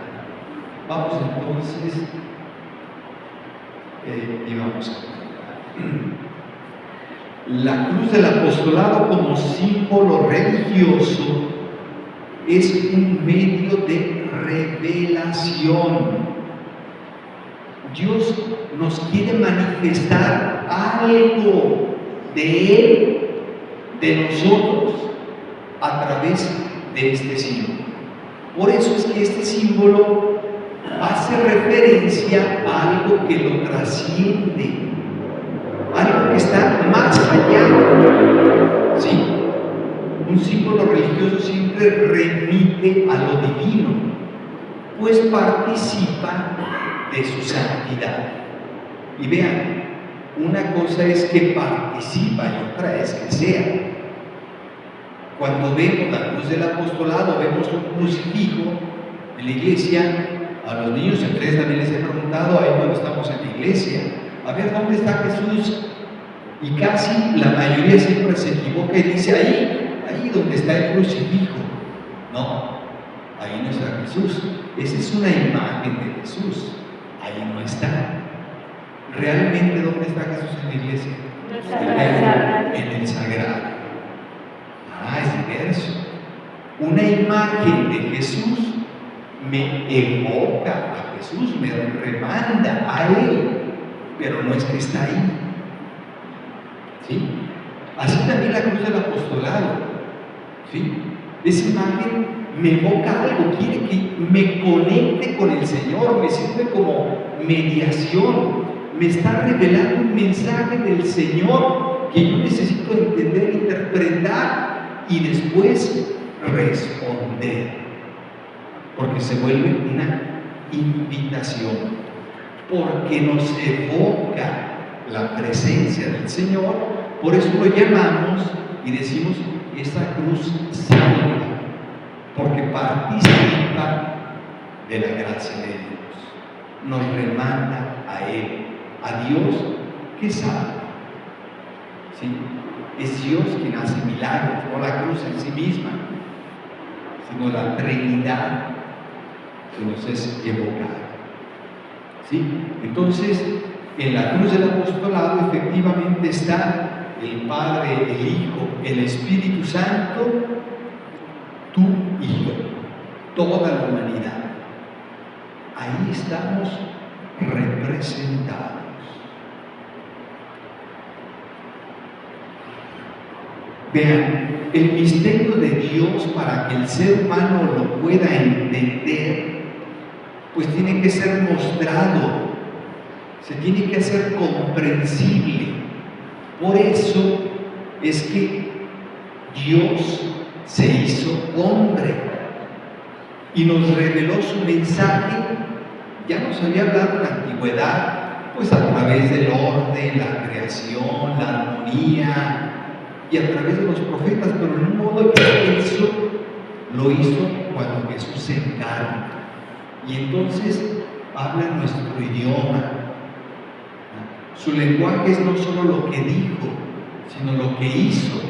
Vamos entonces y vamos a la cruz del apostolado como símbolo religioso es un medio de revelación Dios nos quiere manifestar algo de Él, de nosotros, a través de este símbolo. Por eso es que este símbolo hace referencia a algo que lo trasciende, algo que está más allá. ¿Sí? Un símbolo religioso siempre remite a lo divino, pues participa de su santidad. Y vean, una cosa es que participa y otra es que sea. Cuando vemos la cruz del apostolado, vemos un crucifijo en la iglesia. A los niños en ustedes también les he preguntado, ahí cuando estamos en la iglesia, a ver dónde está Jesús. Y casi la mayoría siempre se equivoca y dice ahí donde está el crucifijo. No, ahí no está Jesús. Esa es una imagen de Jesús. Ahí no está. ¿Realmente dónde está Jesús en la iglesia? En el sagrado. Es diverso. Una imagen de Jesús me evoca a Jesús, me remanda a Él, pero no es que está ahí. ¿Sí? Así también la cruz del apostolado. ¿Sí? Esa imagen me evoca algo, quiere que me conecte con el Señor, me sirve como mediación, me está revelando un mensaje del Señor que yo necesito entender, interpretar y después responder, porque se vuelve una invitación, porque nos evoca la presencia del Señor. Por eso lo llamamos y decimos esta cruz salva, porque participa de la gracia de Dios, nos remanda a Él, a Dios que salva. ¿Sí? Es Dios quien hace milagros, no la cruz en sí misma, sino la Trinidad que nos es evocada. ¿Sí? Entonces, en la cruz del apostolado efectivamente está el Padre, el Hijo, el Espíritu Santo, tú y yo, toda la humanidad. Ahí estamos representados. Vean, el misterio de Dios, para que el ser humano lo pueda entender, pues tiene que ser mostrado, se tiene que hacer comprensible. Por eso es que Dios se hizo hombre y nos reveló su mensaje. Ya nos había hablado en la antigüedad, pues a través del orden, la creación, la armonía, y a través de los profetas, pero en un modo extenso lo hizo cuando Jesús se encarna. Y entonces habla nuestro idioma. Su lenguaje es no solo lo que dijo, sino lo que hizo.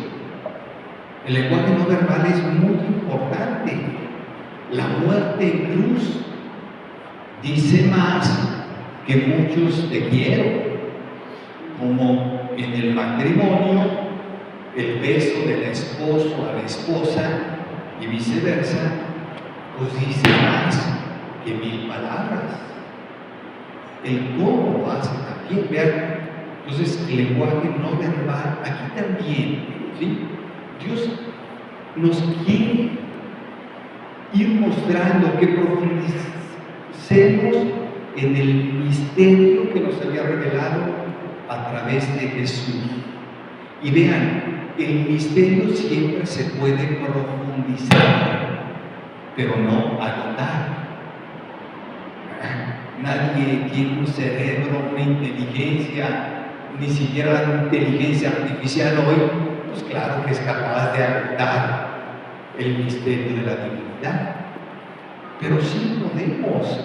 El lenguaje no verbal es muy importante. La muerte en cruz dice más que muchos te quiero, como en el matrimonio, el beso del esposo a la esposa y viceversa, pues dice más que 1000 palabras. El cómo lo hace también, vean. Entonces, el lenguaje no verbal, aquí también, ¿sí? Dios nos quiere ir mostrando que profundicemos en el misterio que nos había revelado a través de Jesús. Y vean, el misterio siempre se puede profundizar, pero no agotar. Nadie tiene un cerebro, una inteligencia, ni siquiera la inteligencia artificial hoy, pues claro que es capaz de agotar el misterio de la divinidad. Pero sí podemos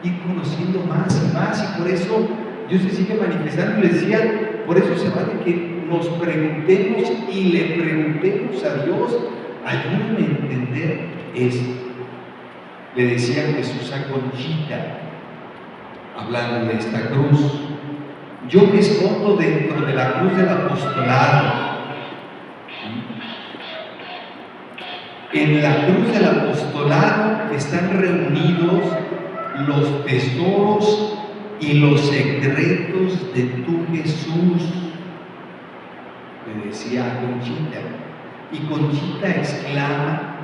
ir conociendo más y más, y por eso Dios se sigue manifestando. Les decía, por eso se vale que nos preguntemos y le preguntemos a Dios, ayúdame a entender esto. Le decía Jesús a Conchita, hablando de esta cruz: yo me escondo dentro de la cruz del apostolado. En la cruz del apostolado están reunidos los tesoros y los secretos de tu Jesús, le decía a Conchita. Y Conchita exclama: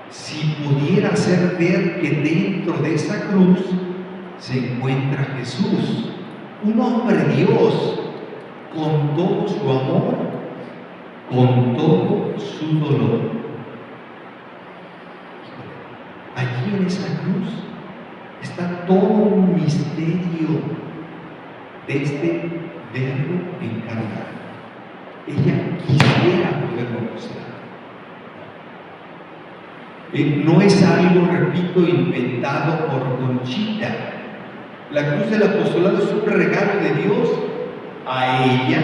si pudiera hacer ver que dentro de esa cruz se encuentra Jesús, un hombre Dios, con todo su amor, con todo su dolor. Allí en esa cruz está todo un misterio de este Verbo encarnado. Ella quisiera poderlo mostrar. No es algo, repito, inventado por Conchita. La cruz del apostolado es un regalo de Dios a ella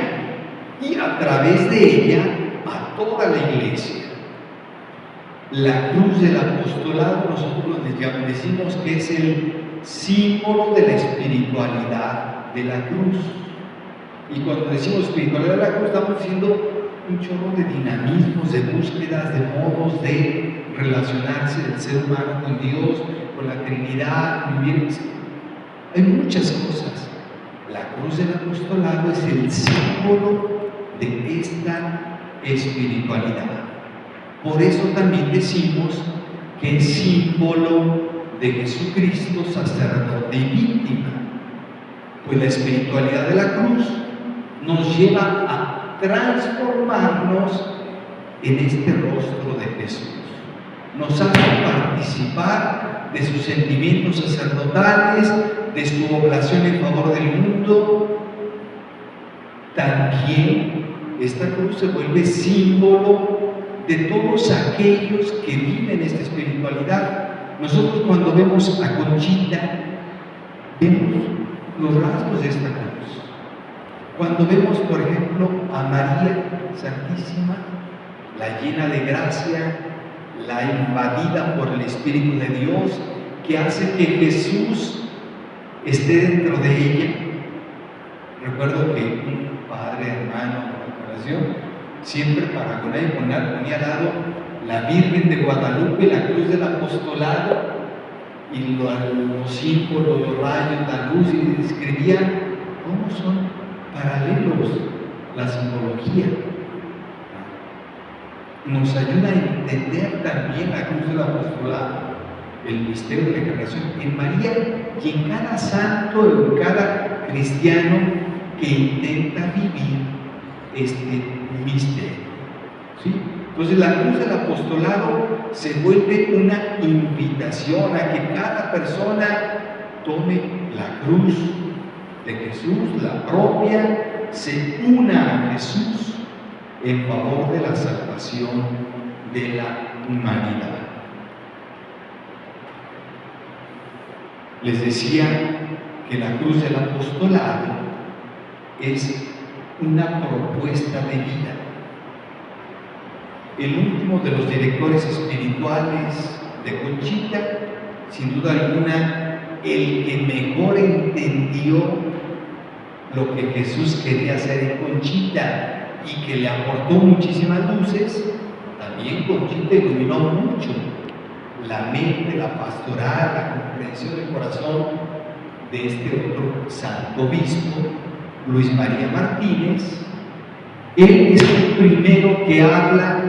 y a través de ella a toda la iglesia. La cruz del apostolado nosotros decimos que es el símbolo de la espiritualidad de la cruz. Y cuando decimos espiritualidad de la cruz estamos diciendo un chorro de dinamismos, de búsquedas, de modos de relacionarse del ser humano con Dios, con la Trinidad, vivir. Hay muchas cosas. La cruz del apostolado es el símbolo de esta espiritualidad. Por eso también decimos que es símbolo de Jesucristo, sacerdote y víctima. Pues la espiritualidad de la cruz nos lleva a transformarnos en este rostro de Jesús. Nos hace participar de sus sentimientos sacerdotales, de su oblación en favor del mundo. También esta cruz se vuelve símbolo de todos aquellos que viven esta espiritualidad. Nosotros cuando vemos a Conchita, vemos los rasgos de esta cruz. Cuando vemos, por ejemplo, a María Santísima, la llena de gracia, la invadida por el Espíritu de Dios, que hace que Jesús esté dentro de ella. Recuerdo que un padre, hermano de la oración, siempre para con ella ponía al lado la Virgen de Guadalupe, la cruz del apostolado, y los símbolos, los rayos, la luz, y describían cómo son paralelos la simbología. Nos ayuda a entender también la cruz del apostolado, el misterio de la encarnación en María y en cada santo, en cada cristiano que intenta vivir este misterio. ¿Sí? Entonces la cruz del apostolado se vuelve una invitación a que cada persona tome la cruz de Jesús, la propia, se una a Jesús en favor de la salvación de la humanidad. Les decía que la cruz del apostolado es una propuesta de vida. El último de los directores espirituales de Conchita, sin duda alguna, el que mejor entendió lo que Jesús quería hacer en Conchita y que le aportó muchísimas luces. También Conchita iluminó mucho la mente, la pastoral, la comprensión del corazón de este otro santo obispo, Luis María Martínez. Él es el primero que habla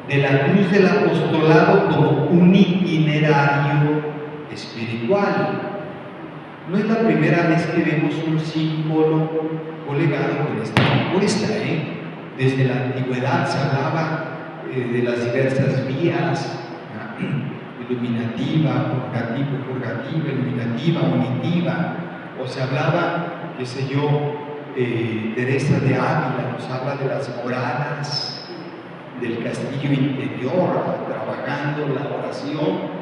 de la cruz del apostolado como un itinerario espiritual. No es la primera vez que vemos un símbolo colegado con esta propuesta. Desde la antigüedad se hablaba de las diversas vías, iluminativa, purgativa, iluminativa, unitiva, o se hablaba, qué sé yo, Teresa de Ávila nos habla de las moradas del castillo interior, trabajando la oración.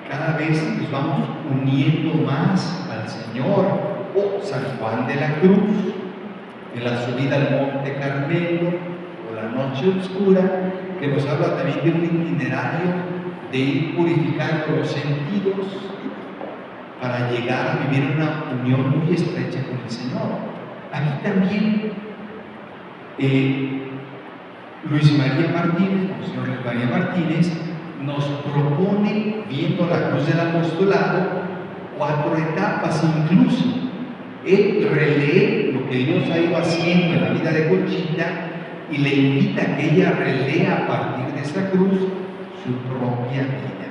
Cada vez nos vamos uniendo más al Señor. O San Juan de la Cruz, en la subida al Monte Carmelo, o la noche oscura, que nos habla también de un itinerario de ir purificando los sentidos para llegar a vivir una unión muy estrecha con el Señor. Aquí también Luis María Martínez, Monseñor Luis María Martínez, nos propone, viendo la cruz del apostolado, 4 etapas incluso. Él relee lo que Dios ha ido haciendo en la vida de Conchita y le invita a que ella relea a partir de esa cruz su propia vida.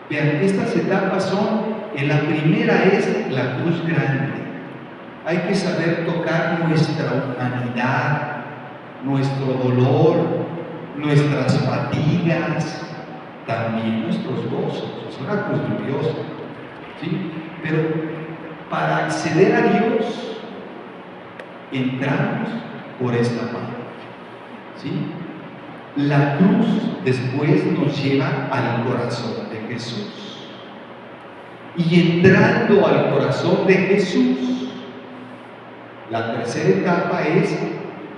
Vean, estas etapas son, en la primera es la cruz grande. Hay que saber tocar nuestra humanidad, nuestro dolor, nuestras fatigas, también nuestros gozos. Es una cruz gloriosa, ¿sí? Pero para acceder a Dios, entramos por esta parte, ¿sí? La cruz después nos lleva al corazón de Jesús. Y entrando al corazón de Jesús, la tercera etapa es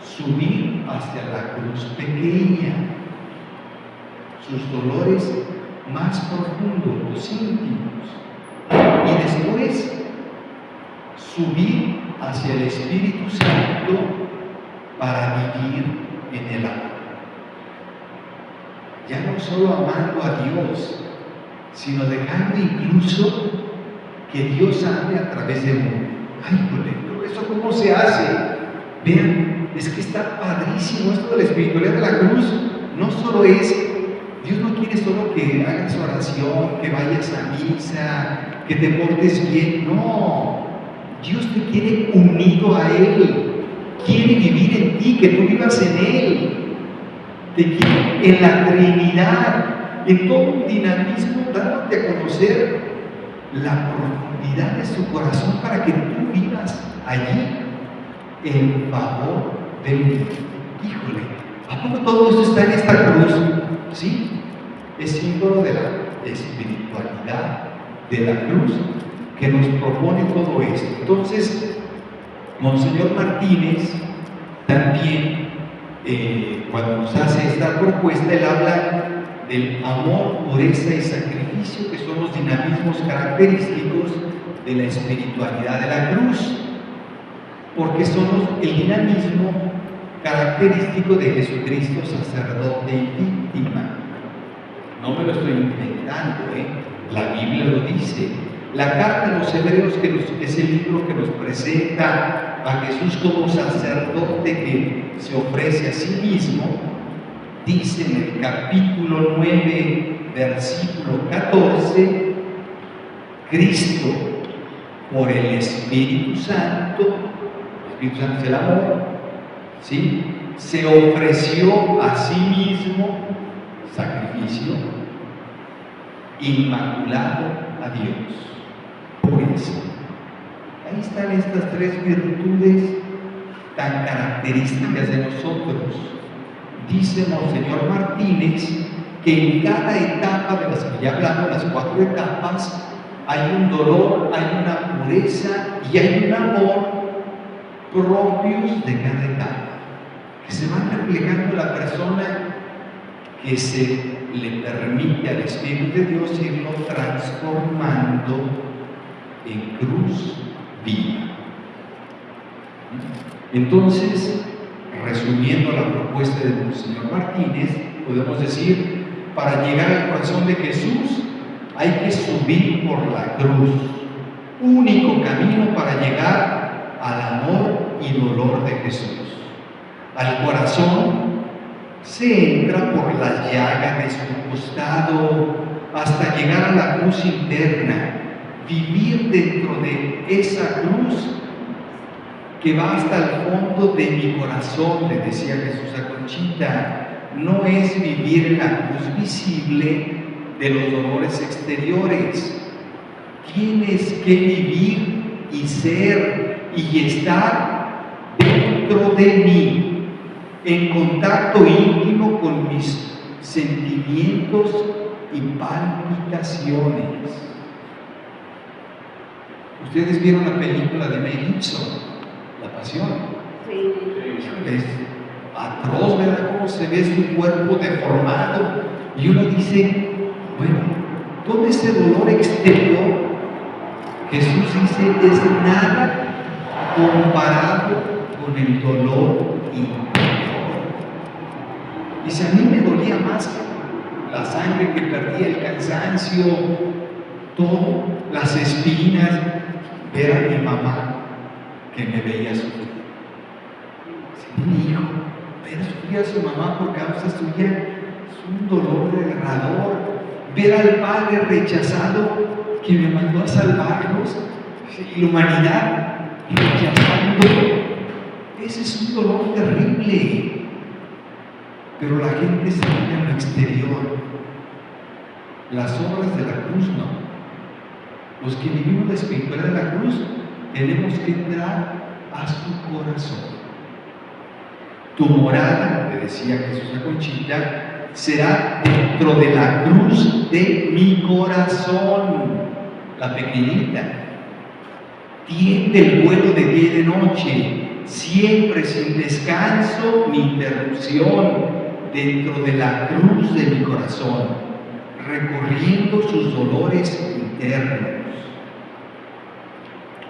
subir hacia la cruz pequeña, sus dolores más profundos, los íntimos. Y después subir hacia el Espíritu Santo para vivir en el amor. Ya no solo amando a Dios, sino dejando incluso que Dios ame a través de uno. Ay, pero ¿eso cómo se hace? Vean, es que está padrísimo esto de la espiritualidad de la cruz. No solo es, Dios no quiere solo que hagas oración, que vayas a misa, que te portes bien. No, Dios te quiere unido a Él. Quiere vivir en ti, que tú vivas en Él. Te quiere en la Trinidad, en todo un dinamismo, dándote a conocer la profundidad de su corazón para que tú vivas allí en favor de mí. Híjole, ¿a poco todo esto está en esta cruz? Sí, es símbolo de la espiritualidad de la cruz que nos propone todo esto. Entonces, Monseñor Martínez también, cuando nos hace esta propuesta, él habla del amor, pureza y sacrificio, que son los dinamismos característicos de la espiritualidad de la cruz, porque son el dinamismo característico de Jesucristo, sacerdote y víctima. No me lo estoy inventando, la Biblia lo dice. La carta a los Hebreos, que es el libro que nos presenta a Jesús como sacerdote que se ofrece a sí mismo, dice en el capítulo 9, versículo 14, Cristo, por el Espíritu Santo es el amor, ¿sí?, se ofreció a sí mismo sacrificio inmaculado a Dios. Por eso, ahí están estas 3 virtudes tan características de nosotros. Dice Monseñor Martínez que en cada etapa de las que ya hablamos, las 4 etapas, hay un dolor, hay una pureza y hay un amor propios de cada etapa, que se van reflejando en la persona que se le permite al Espíritu de Dios irlo transformando en cruz viva. Entonces, resumiendo la propuesta de Monseñor Martínez, podemos decir, para llegar al corazón de Jesús hay que subir por la cruz, único camino para llegar al amor y dolor de Jesús. Al corazón se entra por las llagas de su costado hasta llegar a la cruz interna, vivir dentro de esa cruz que va hasta el fondo de mi corazón, le decía Jesús a Conchita. No es vivir en la cruz visible de los dolores exteriores. Tienes que vivir y ser y estar dentro de mí, en contacto íntimo con mis sentimientos y palpitaciones. Ustedes vieron la película de Mel Gibson, La Pasión. Sí. Es atroz, ¿verdad? Cómo se ve su cuerpo deformado. Y uno dice, bueno, todo ese dolor exterior, Jesús dice, es nada comparado con el dolor interior. Dice, a mí me dolía más la sangre que perdía, el cansancio, todo, las espinas, ver a mi mamá que me veía sufrir. Sí, mi hijo, ver sufrir a su mamá por causa suya es un dolor desgarrador. Ver al Padre rechazado que me mandó a salvarlos y la humanidad rechazando, ese es un dolor terrible. Pero la gente se ve en lo exterior, las obras de la cruz no. Los que vivimos la espiritualidad de la cruz tenemos que entrar a su corazón. Tu morada, le decía Jesús a Conchita, será dentro de la cruz de mi corazón, la pequeñita. Tiende el vuelo de día y de noche, siempre sin descanso ni interrupción, dentro de la cruz de mi corazón, recorriendo sus dolores internos.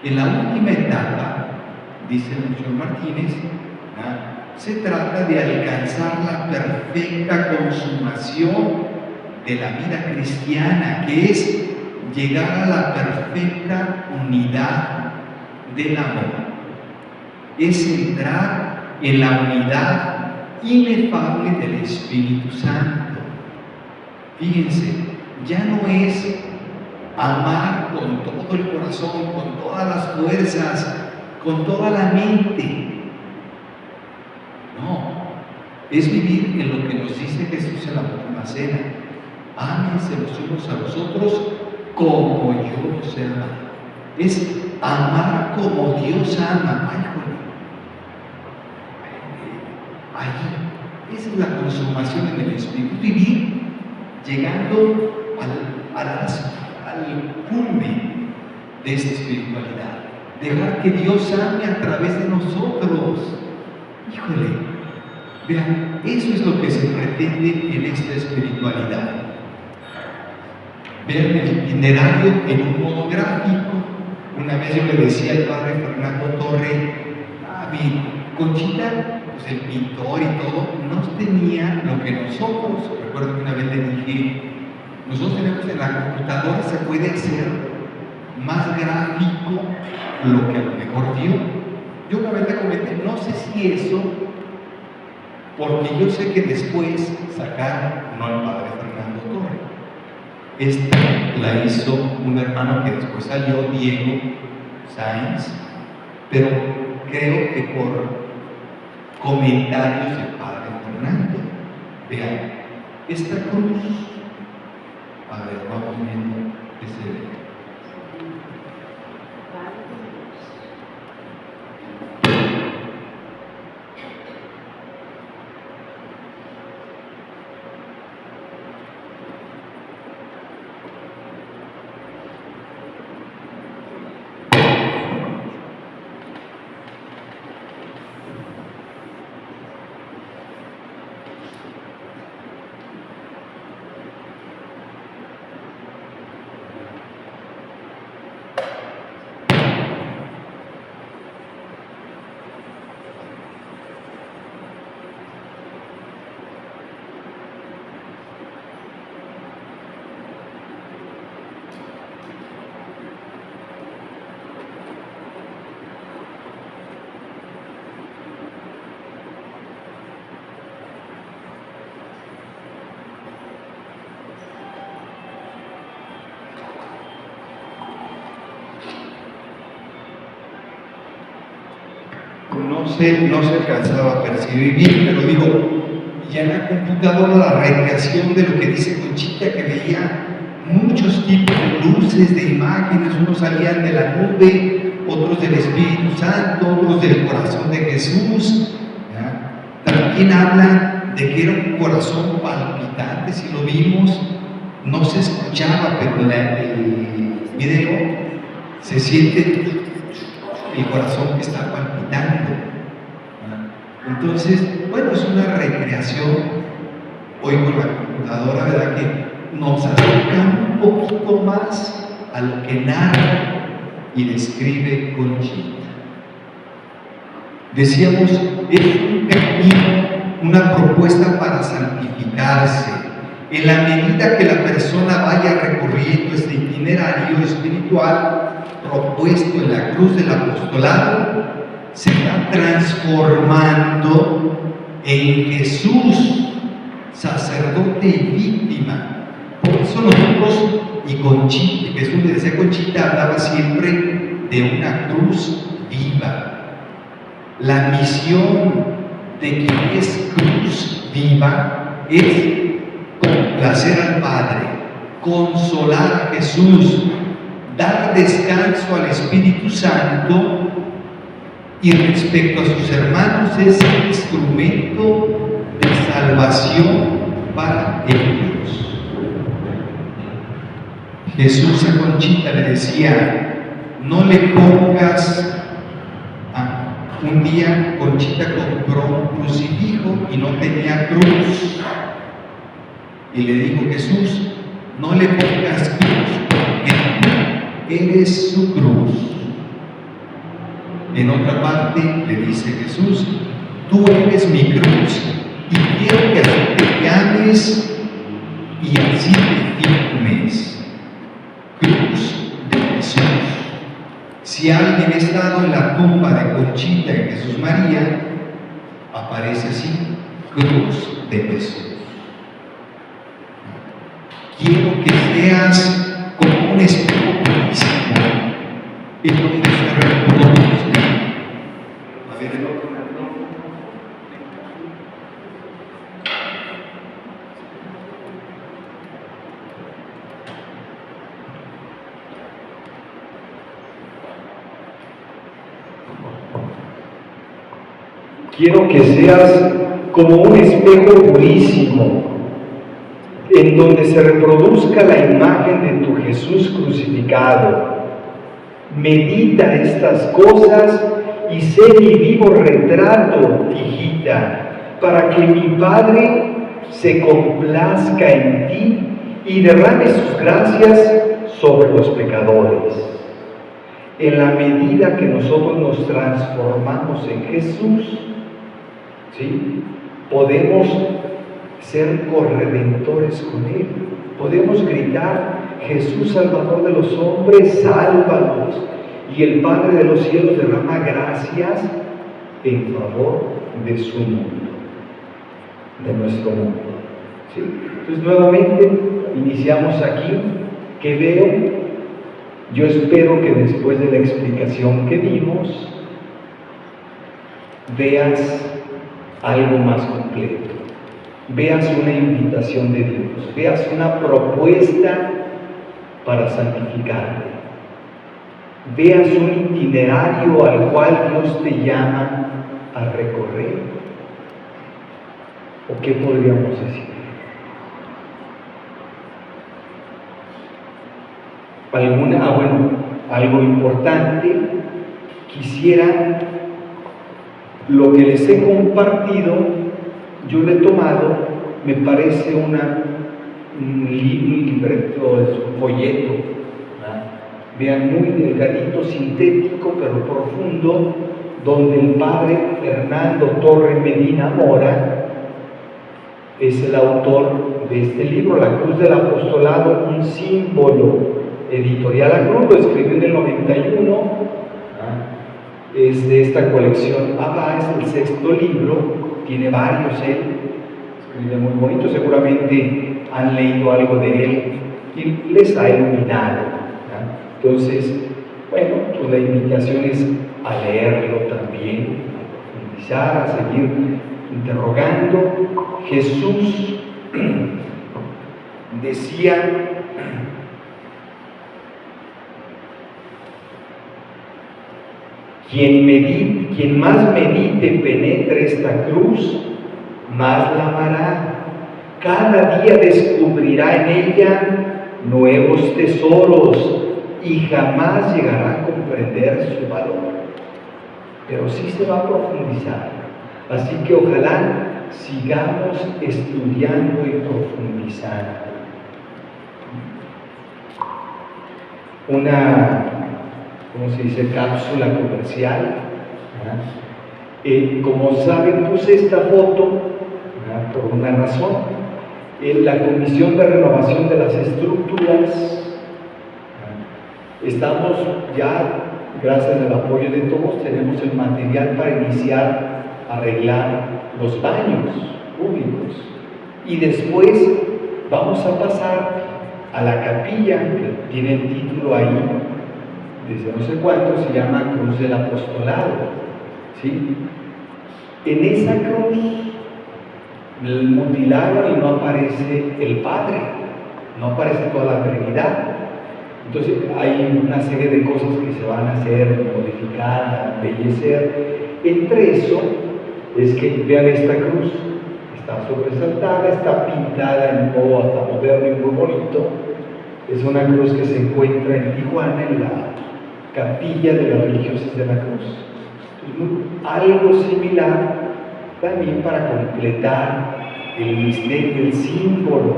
En la última etapa, dice el Monseñor Martínez, se trata de alcanzar la perfecta consumación de la vida cristiana, que es llegar a la perfecta unidad del amor. Es entrar en la unidad inefable del Espíritu Santo. Fíjense, ya no es amar con todo el corazón, con todas las fuerzas, con toda la mente. No, es vivir en lo que nos dice Jesús en la última cena. Ámense los unos a los otros como yo los he amado. Es amar como Dios ama. Ay, joder. Ahí, esa es la consumación en el Espíritu. Vivir llegando al culmen de esta espiritualidad. Dejar que Dios ame a través de nosotros. Híjole, vean, eso es lo que se pretende en esta espiritualidad. Ver el itinerario en un modo gráfico. Una vez yo le decía al padre Fernando Torre, mi Conchita, pues el pintor y todo, no tenía lo que nosotros. Recuerdo que una vez le dije, nosotros tenemos en la computadora, se puede hacer más gráfico lo que a lo mejor dio. Yo una vez le comenté, no sé si eso, porque yo sé que después sacaron, no el padre Fernando Torre, esta la hizo un hermano que después salió, Diego Sáenz, pero creo que por comentarios del padre Fernando. Vean, esta cruz, a ver, vamos viendo ese. No se alcanzaba a percibir bien, pero digo, ya en la computadora la recreación de lo que dice Conchita, que veía muchos tipos de luces, de imágenes, unos salían de la nube, otros del Espíritu Santo, otros del corazón de Jesús. ¿Ya? También habla de que era un corazón palpitante, si lo vimos, no se escuchaba, pero en el video se siente el corazón que está palpitando. Entonces, bueno, es una recreación hoy con la computadora, ¿verdad? Que nos acerca un poquito más a lo que narra y describe Conchita. Decíamos, es un camino, una propuesta para santificarse, En la medida que la persona vaya recorriendo este itinerario espiritual propuesto en la cruz del apostolado, se va transformando en Jesús, sacerdote y víctima. Por eso nosotros, y Conchita, Jesús le decía a Conchita, hablaba siempre de una cruz viva. La misión de quien es cruz viva es complacer al Padre, consolar a Jesús, dar descanso al Espíritu Santo, y respecto a sus hermanos es un instrumento de salvación para ellos. Jesús a Conchita le decía, no le pongas. Un día Conchita compró un crucifijo y no tenía cruz. Y le dijo Jesús, no le pongas cruz, porque tú eres su cruz. En otra parte le dice Jesús, tú eres mi cruz y quiero que así te llames y así te firmes. Cruz de Jesús. Si alguien ha estado en la tumba de Conchita y Jesús María, aparece así, cruz de Jesús. Quiero que seas como un espejo purísimo en donde se reproduzca. A ver el otro. Quiero que seas como un espejo purísimo, en donde se reproduzca la imagen de tu Jesús crucificado. Medita estas cosas y sé mi vivo retrato, hijita, para que mi Padre se complazca en ti y derrame sus gracias sobre los pecadores. En la medida que nosotros nos transformamos en Jesús, ¿sí?, podemos ser corredentores con Él. Podemos gritar, Jesús, Salvador de los hombres, sálvanos. Y el Padre de los cielos derrama gracias en favor de su mundo, de nuestro mundo. ¿Sí? Entonces, nuevamente, iniciamos aquí, que veo, yo espero que después de la explicación que dimos, veas algo más completo. Veas una invitación de Dios, veas una propuesta para santificarte, veas un itinerario al cual Dios te llama a recorrer. ¿O qué podríamos decir? Algo importante, quisiera, lo que les he compartido, yo lo he tomado, me parece un libreto, un folleto, vean, muy delgadito, sintético, pero profundo, donde el padre Fernando Torre Medina Mora es el autor de este libro, La Cruz del Apostolado, un símbolo. Editorial La Cruz, lo escribió en el 91, es de esta colección Abba, es el 6º libro. Tiene varios él, escribe muy bonito, seguramente han leído algo de él y les ha iluminado. Entonces, bueno, pues la invitación es a leerlo también, a profundizar, a seguir interrogando. Jesús decía, quien más medite, penetre esta cruz, más la amará. Cada día descubrirá en ella nuevos tesoros y jamás llegará a comprender su valor. Pero sí se va a profundizar. Así que ojalá sigamos estudiando y profundizando. Una, ¿cómo se dice?, cápsula comercial. Como saben, puse esta foto por una razón. la Comisión de Renovación de las Estructuras. Estamos ya, gracias al apoyo de todos, tenemos el material para iniciar a arreglar los baños públicos. Y después vamos a pasar a la capilla, que tiene el título ahí, desde no sé cuánto, se llama Cruz del Apostolado, ¿sí? En esa cruz mutilaron y no aparece el Padre, no aparece toda la Trinidad. Entonces hay una serie de cosas que se van a hacer, modificar, embellecer. Entre eso es que vean esta cruz, está sobresaltada, está pintada en modo hasta moderno y muy bonito. Es una cruz que se encuentra en Tijuana, en la capilla de las religiosas de la cruz. Algo similar también para completar el misterio, el símbolo,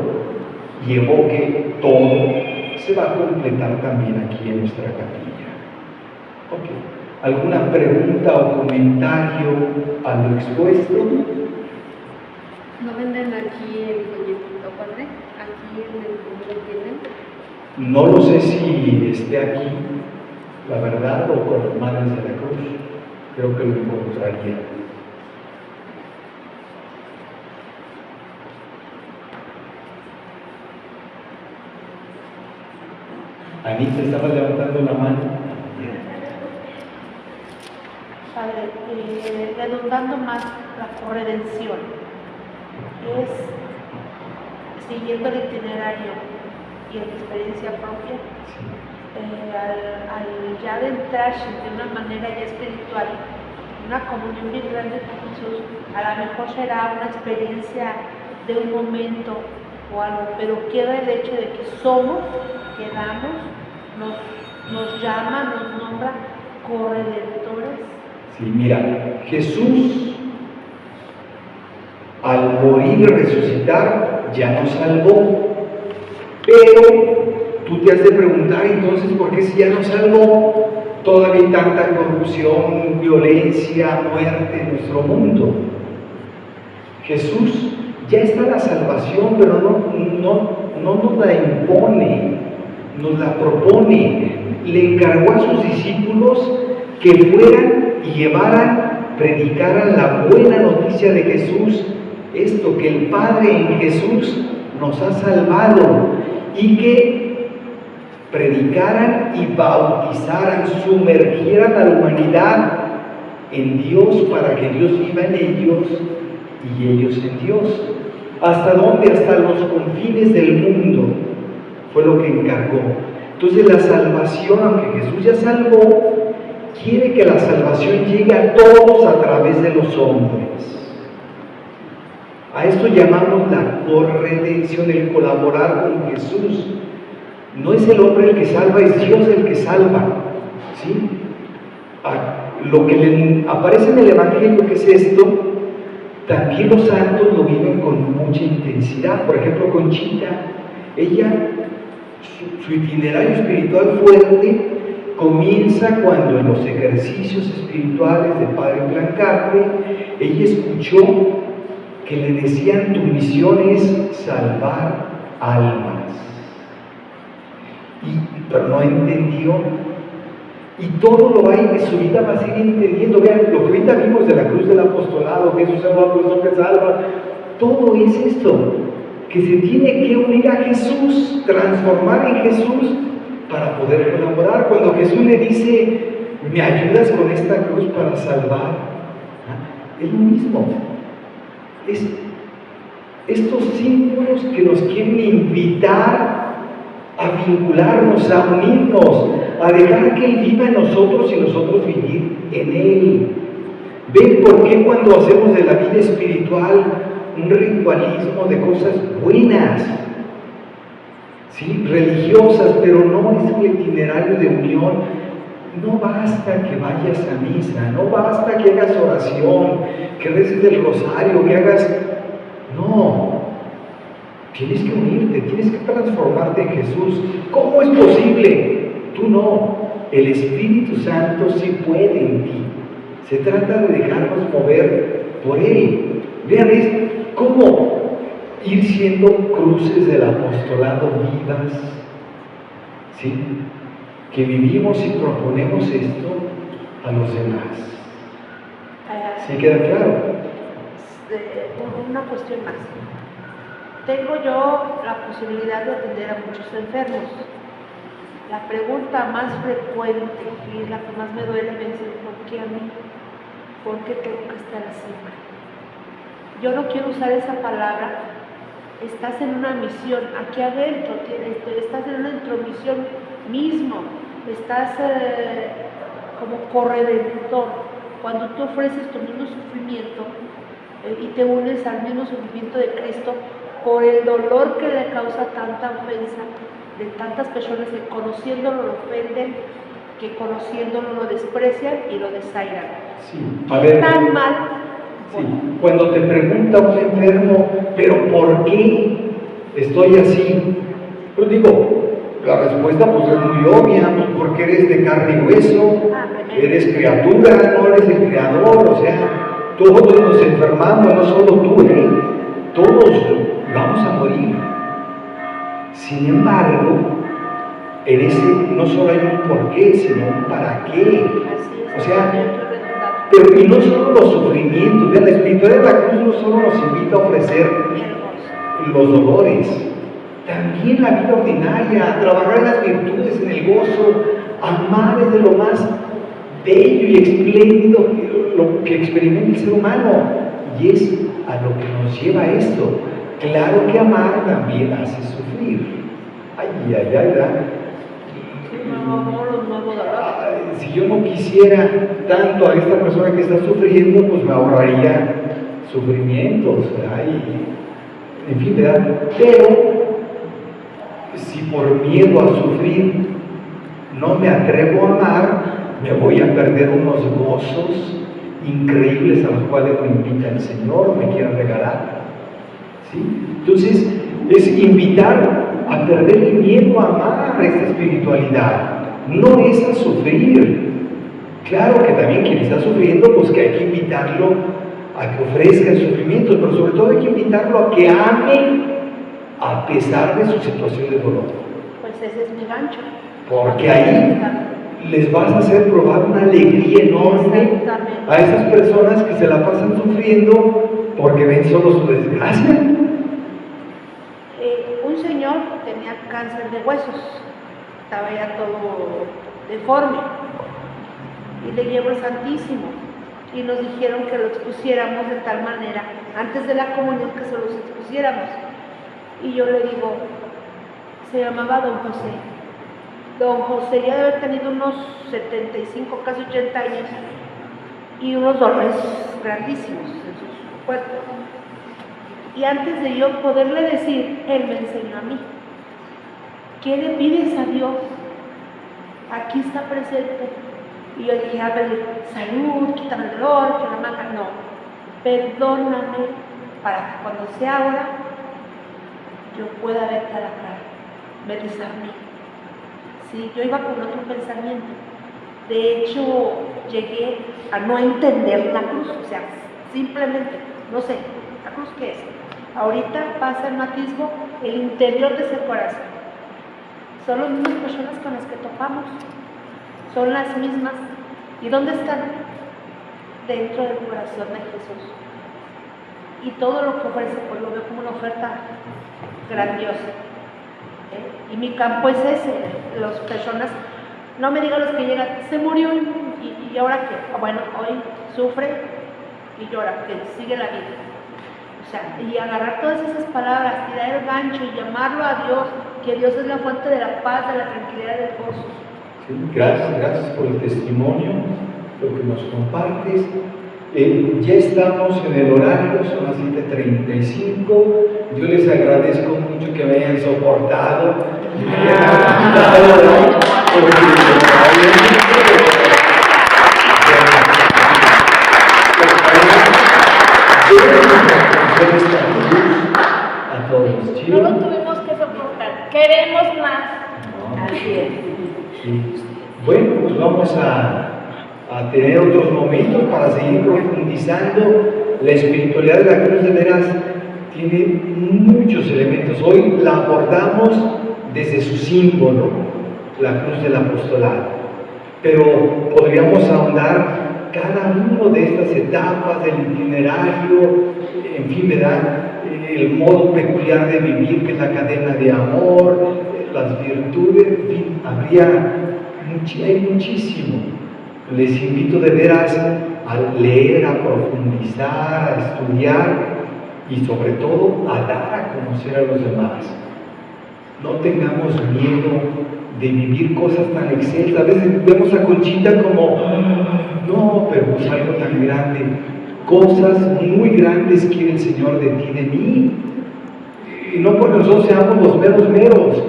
y evoque todo, se va a completar también aquí en nuestra capilla. Ok. ¿Alguna pregunta o comentario a lo expuesto? ¿No venden aquí el folletito, padre? ¿Aquí en el lo tienen? No lo sé si esté aquí, la verdad, o con las Madres de la Cruz. Creo que lo encontraría. Anita, estaba levantando la mano. Padre, redundando más la corredención, es siguiendo el itinerario y la experiencia propia, al ya adentrarse de una manera ya espiritual, una comunión bien grande con Jesús, a lo mejor será una experiencia de un momento o algo, pero queda el hecho de que somos, quedamos, nos llama, nos nombra corredentores. Sí, mira, Jesús al morir y resucitar ya nos salvó, pero tú te has de preguntar entonces por qué si ya nos salvó todavía hay tanta corrupción, violencia, muerte en nuestro mundo. Jesús ya está la salvación, pero no nos la impone, nos la propone. Le encargó a sus discípulos que fueran y llevaran, predicaran la buena noticia de Jesús, esto, que el Padre en Jesús nos ha salvado, y que predicaran y bautizaran, sumergieran a la humanidad en Dios para que Dios viva en ellos y ellos en Dios. ¿Hasta dónde? Hasta los confines del mundo fue lo que encargó. Entonces la salvación, aunque Jesús ya salvó, quiere que la salvación llegue a todos a través de los hombres. A esto llamamos la corredención, el colaborar con Jesús. No es el hombre el que salva, es Dios el que salva, ¿sí? Lo que aparece en el Evangelio, que es esto, también los santos lo viven con mucha intensidad. Por ejemplo, Conchita, ella, su itinerario espiritual fuerte comienza cuando en los ejercicios espirituales de Padre Blancarte, ella escuchó que le decían: tu misión es salvar almas. Pero no entendió, y todo lo va a ir, su vida va a seguir entendiendo. Vean, lo que ahorita vimos de la cruz del apostolado, que Jesús salva, que salva, todo es esto, que se tiene que unir a Jesús, transformar en Jesús para poder colaborar. Cuando Jesús le dice: ¿me ayudas con esta cruz para salvar? Es lo mismo. Estos símbolos que nos quieren invitar a vincularnos, a unirnos, a dejar que Él viva en nosotros y nosotros vivir en Él. ¿Ven por qué cuando hacemos de la vida espiritual un ritualismo de cosas buenas, ¿sí?, religiosas, pero no es un itinerario de unión? No basta que vayas a misa, no basta que hagas oración, que reces el rosario, que hagas... No, tienes que unirte, tienes que transformarte en Jesús. ¿Cómo es posible? Tú no, el Espíritu Santo sí puede en ti. Se trata de dejarnos mover por Él. Vean, es como, ir siendo cruces del apostolado vivas, ¿sí? Que vivimos y proponemos esto a los demás. ¿Sí queda claro? Una cuestión más. Tengo yo la posibilidad de atender a muchos enfermos. La pregunta más frecuente y la que más me duele me dice, ¿por qué a mí? ¿Por qué tengo que estar así? Yo no quiero usar esa palabra. Estás en una misión, aquí adentro, estás en una intromisión mismo, estás como corredentor. Cuando tú ofreces tu mismo sufrimiento y te unes al mismo sufrimiento de Cristo por el dolor que le causa tanta ofensa de tantas personas que conociéndolo lo ofenden, que conociéndolo lo desprecian y lo desairan. Sí, a ver, tan mal. Sí. Cuando te pregunta un enfermo, ¿pero por qué estoy así? Pues digo, la respuesta pues es muy obvia, pues porque eres de carne y hueso, eres criatura, no eres el creador, o sea, todos nos enfermamos, no solo tú, todos vamos a morir. Sin embargo, en ese no solo hay un por qué, sino un para qué. O sea, pero y no solo los sufrimientos, vean, la espiritualidad de la cruz no solo nos invita a ofrecer los dolores, también la vida ordinaria, trabajar en las virtudes, en el gozo, amar es de lo más bello y espléndido lo que experimenta el ser humano, y es a lo que nos lleva a esto. Claro que amar también hace sufrir. Ay, ¿verdad? Si yo no quisiera tanto a esta persona que está sufriendo, pues me ahorraría sufrimientos, en fin, ¿verdad? Pero si por miedo a sufrir no me atrevo a amar, me voy a perder unos gozos increíbles a los cuales me invita el Señor, me quiere regalar. ¿Sí? Entonces, es invitar a perder el miedo a amar esta espiritualidad. No es a sufrir. Claro que también quien está sufriendo, pues que hay que invitarlo a que ofrezca el sufrimiento, pero sobre todo hay que invitarlo a que ame a pesar de su situación de dolor. Pues ese es mi gancho. Porque ahí les vas a hacer probar una alegría enorme a esas personas que se la pasan sufriendo porque ven solo su desgracia. Un señor tenía cáncer de huesos, estaba ya todo deforme, y le llevó el Santísimo, y nos dijeron que lo expusiéramos de tal manera, antes de la comunión, que se los expusiéramos. Y yo le digo, se llamaba Don José. Don José ya debe haber tenido unos 75, casi 80 años, y unos dolores grandísimos en su cuerpo. Y antes de yo poderle decir, él me enseñó a mí. ¿Qué le pides a Dios? Aquí está presente. Y yo dije, a ver, salud, quítame el dolor, que la manga. No, perdóname para que cuando sea ahora, yo pueda verte a la cara, me desarmé. Sí, yo iba con otro pensamiento. De hecho, llegué a no entender la cruz, o sea, simplemente, no sé, ¿la cruz qué es? Ahorita pasa el matismo, el interior de ese corazón. Son las mismas personas con las que topamos, son las mismas. ¿Y dónde están? Dentro del corazón de Jesús. Y todo lo que ofrece, pues lo veo como una oferta grandiosa. Y mi campo es ese, las personas, no me digan los que llegan, se murió y ahora qué, bueno, hoy sufre y llora, que sigue la vida. O sea, y agarrar todas esas palabras, tirar el gancho y llamarlo a Dios, que Dios es la fuente de la paz, de la tranquilidad, del gozo. Sí, gracias por el testimonio, lo que nos compartes. Ya estamos en el horario, son las 7:35. Yo les agradezco mucho que me hayan soportado. A todos. ¿Sí? No lo tuvimos que soportar, queremos más. No. Así es. Sí. Bueno, pues vamos a tener otros momentos para seguir profundizando. La espiritualidad de la cruz de veras tiene muchos elementos. Hoy la abordamos desde su símbolo, la cruz del apostolado, pero podríamos ahondar cada una de estas etapas del itinerario, en fin, ¿verdad? El modo peculiar de vivir, que es la cadena de amor, las virtudes, en fin, hay muchísimo. Les invito de veras a leer, a profundizar, a estudiar y sobre todo a dar a conocer a los demás. No tengamos miedo de vivir cosas tan excelsas. A veces vemos a Conchita como, no, pero es algo tan grande. Cosas muy grandes quiere el Señor de ti, de mí. Y no porque nosotros seamos los meros.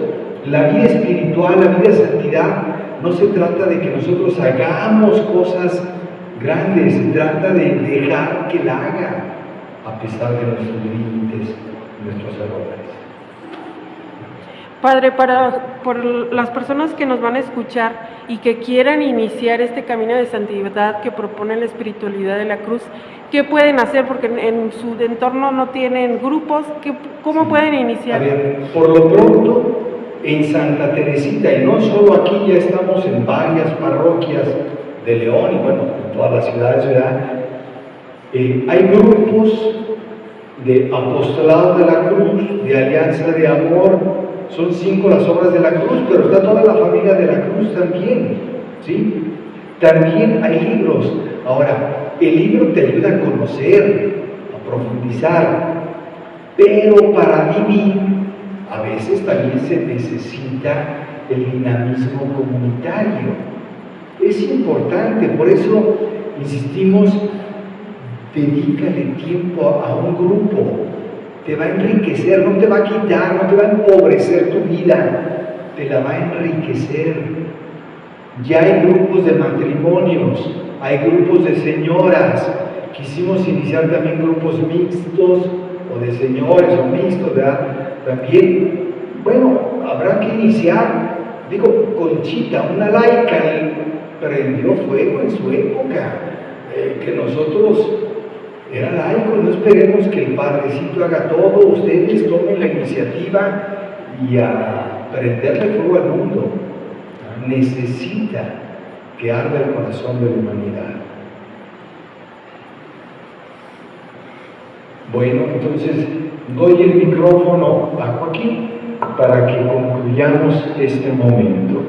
La vida espiritual, la vida de santidad, no se trata de que nosotros hagamos cosas grandes, se trata de dejar que la haga, a pesar de nuestros límites, nuestros errores. Padre, por las personas que nos van a escuchar y que quieran iniciar este camino de santidad que propone la espiritualidad de la cruz, ¿qué pueden hacer? Porque en su entorno no tienen grupos. ¿Cómo pueden iniciar? A ver, por lo pronto, en Santa Teresita, y no solo aquí, ya estamos en varias parroquias de León y bueno, en todas las ciudades, ¿verdad? Hay grupos de apostolado de la cruz, de alianza de amor. Son 5 las obras de la cruz, pero está toda la familia de la cruz también, ¿sí? También hay libros. Ahora, el libro te ayuda a conocer, a profundizar, pero para vivir, a veces también se necesita el dinamismo comunitario. Es importante, por eso insistimos, dedícale tiempo a un grupo. Te va a enriquecer, no te va a quitar, no te va a empobrecer tu vida, te la va a enriquecer. Ya hay grupos de matrimonios, hay grupos de señoras. Quisimos iniciar también grupos mixtos, o de señores, o mixtos, ¿verdad? También, bueno, habrá que iniciar. Digo, Conchita, una laica, prendió fuego en su época, que nosotros era laico, no esperemos que el Padrecito haga todo, ustedes tomen la iniciativa y a prenderle fuego al mundo. Necesita que arda el corazón de la humanidad. Bueno, entonces doy el micrófono a Joaquín para que concluyamos este momento.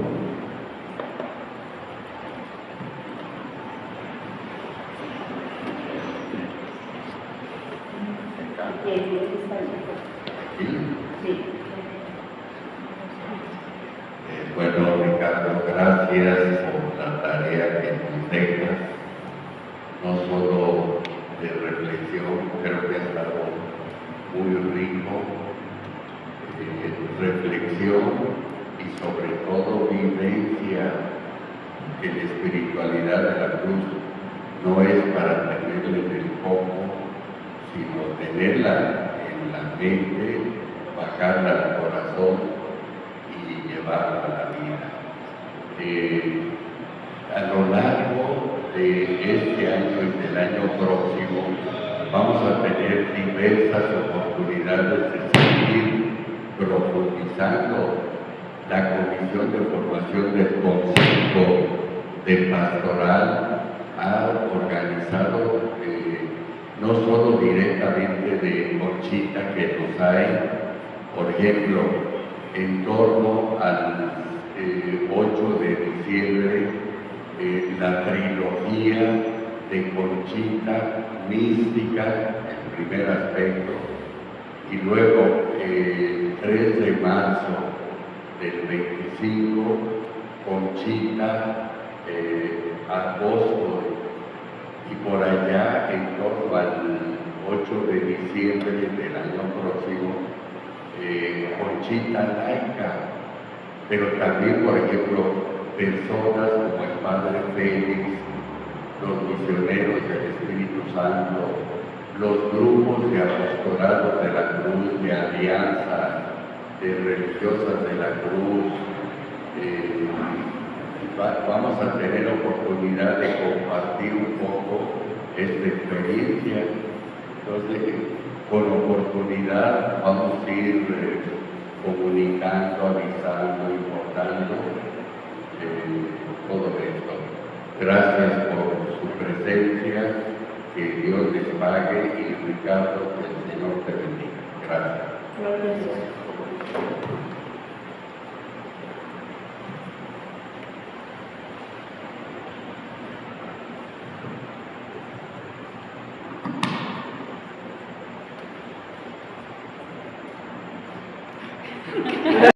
Bueno, Ricardo, gracias por la tarea que nos dejas, no solo de reflexión, creo que ha estado muy rico, reflexión y sobre todo vivencia que la espiritualidad de la cruz no es para tenerla en el foco, sino tenerla en la mente, bajarla al corazón y llevarla a la vida. A lo largo de este año y del año próximo vamos a tener diversas oportunidades de seguir profundizando. La Comisión de Formación del Consejo de Pastoral ha organizado no solo directamente de Conchita, que los hay, por ejemplo, en torno al 8 de diciembre, la trilogía de Conchita mística, el primer aspecto, y luego el 3 de marzo del 25, Conchita apóstol, y por allá en torno al 8 de diciembre del año próximo, Conchita laica, pero también, por ejemplo, personas como el Padre Félix, los misioneros del Espíritu Santo, los grupos de apostolados de la cruz, de alianza, de religiosas de la cruz. Vamos a tener oportunidad de compartir un poco esta experiencia. Entonces, con oportunidad vamos a ir comunicando, avisando, informando todo esto. Gracias por su presencia, que Dios les pague y Ricardo, que el Señor te bendiga. Gracias. Gracias.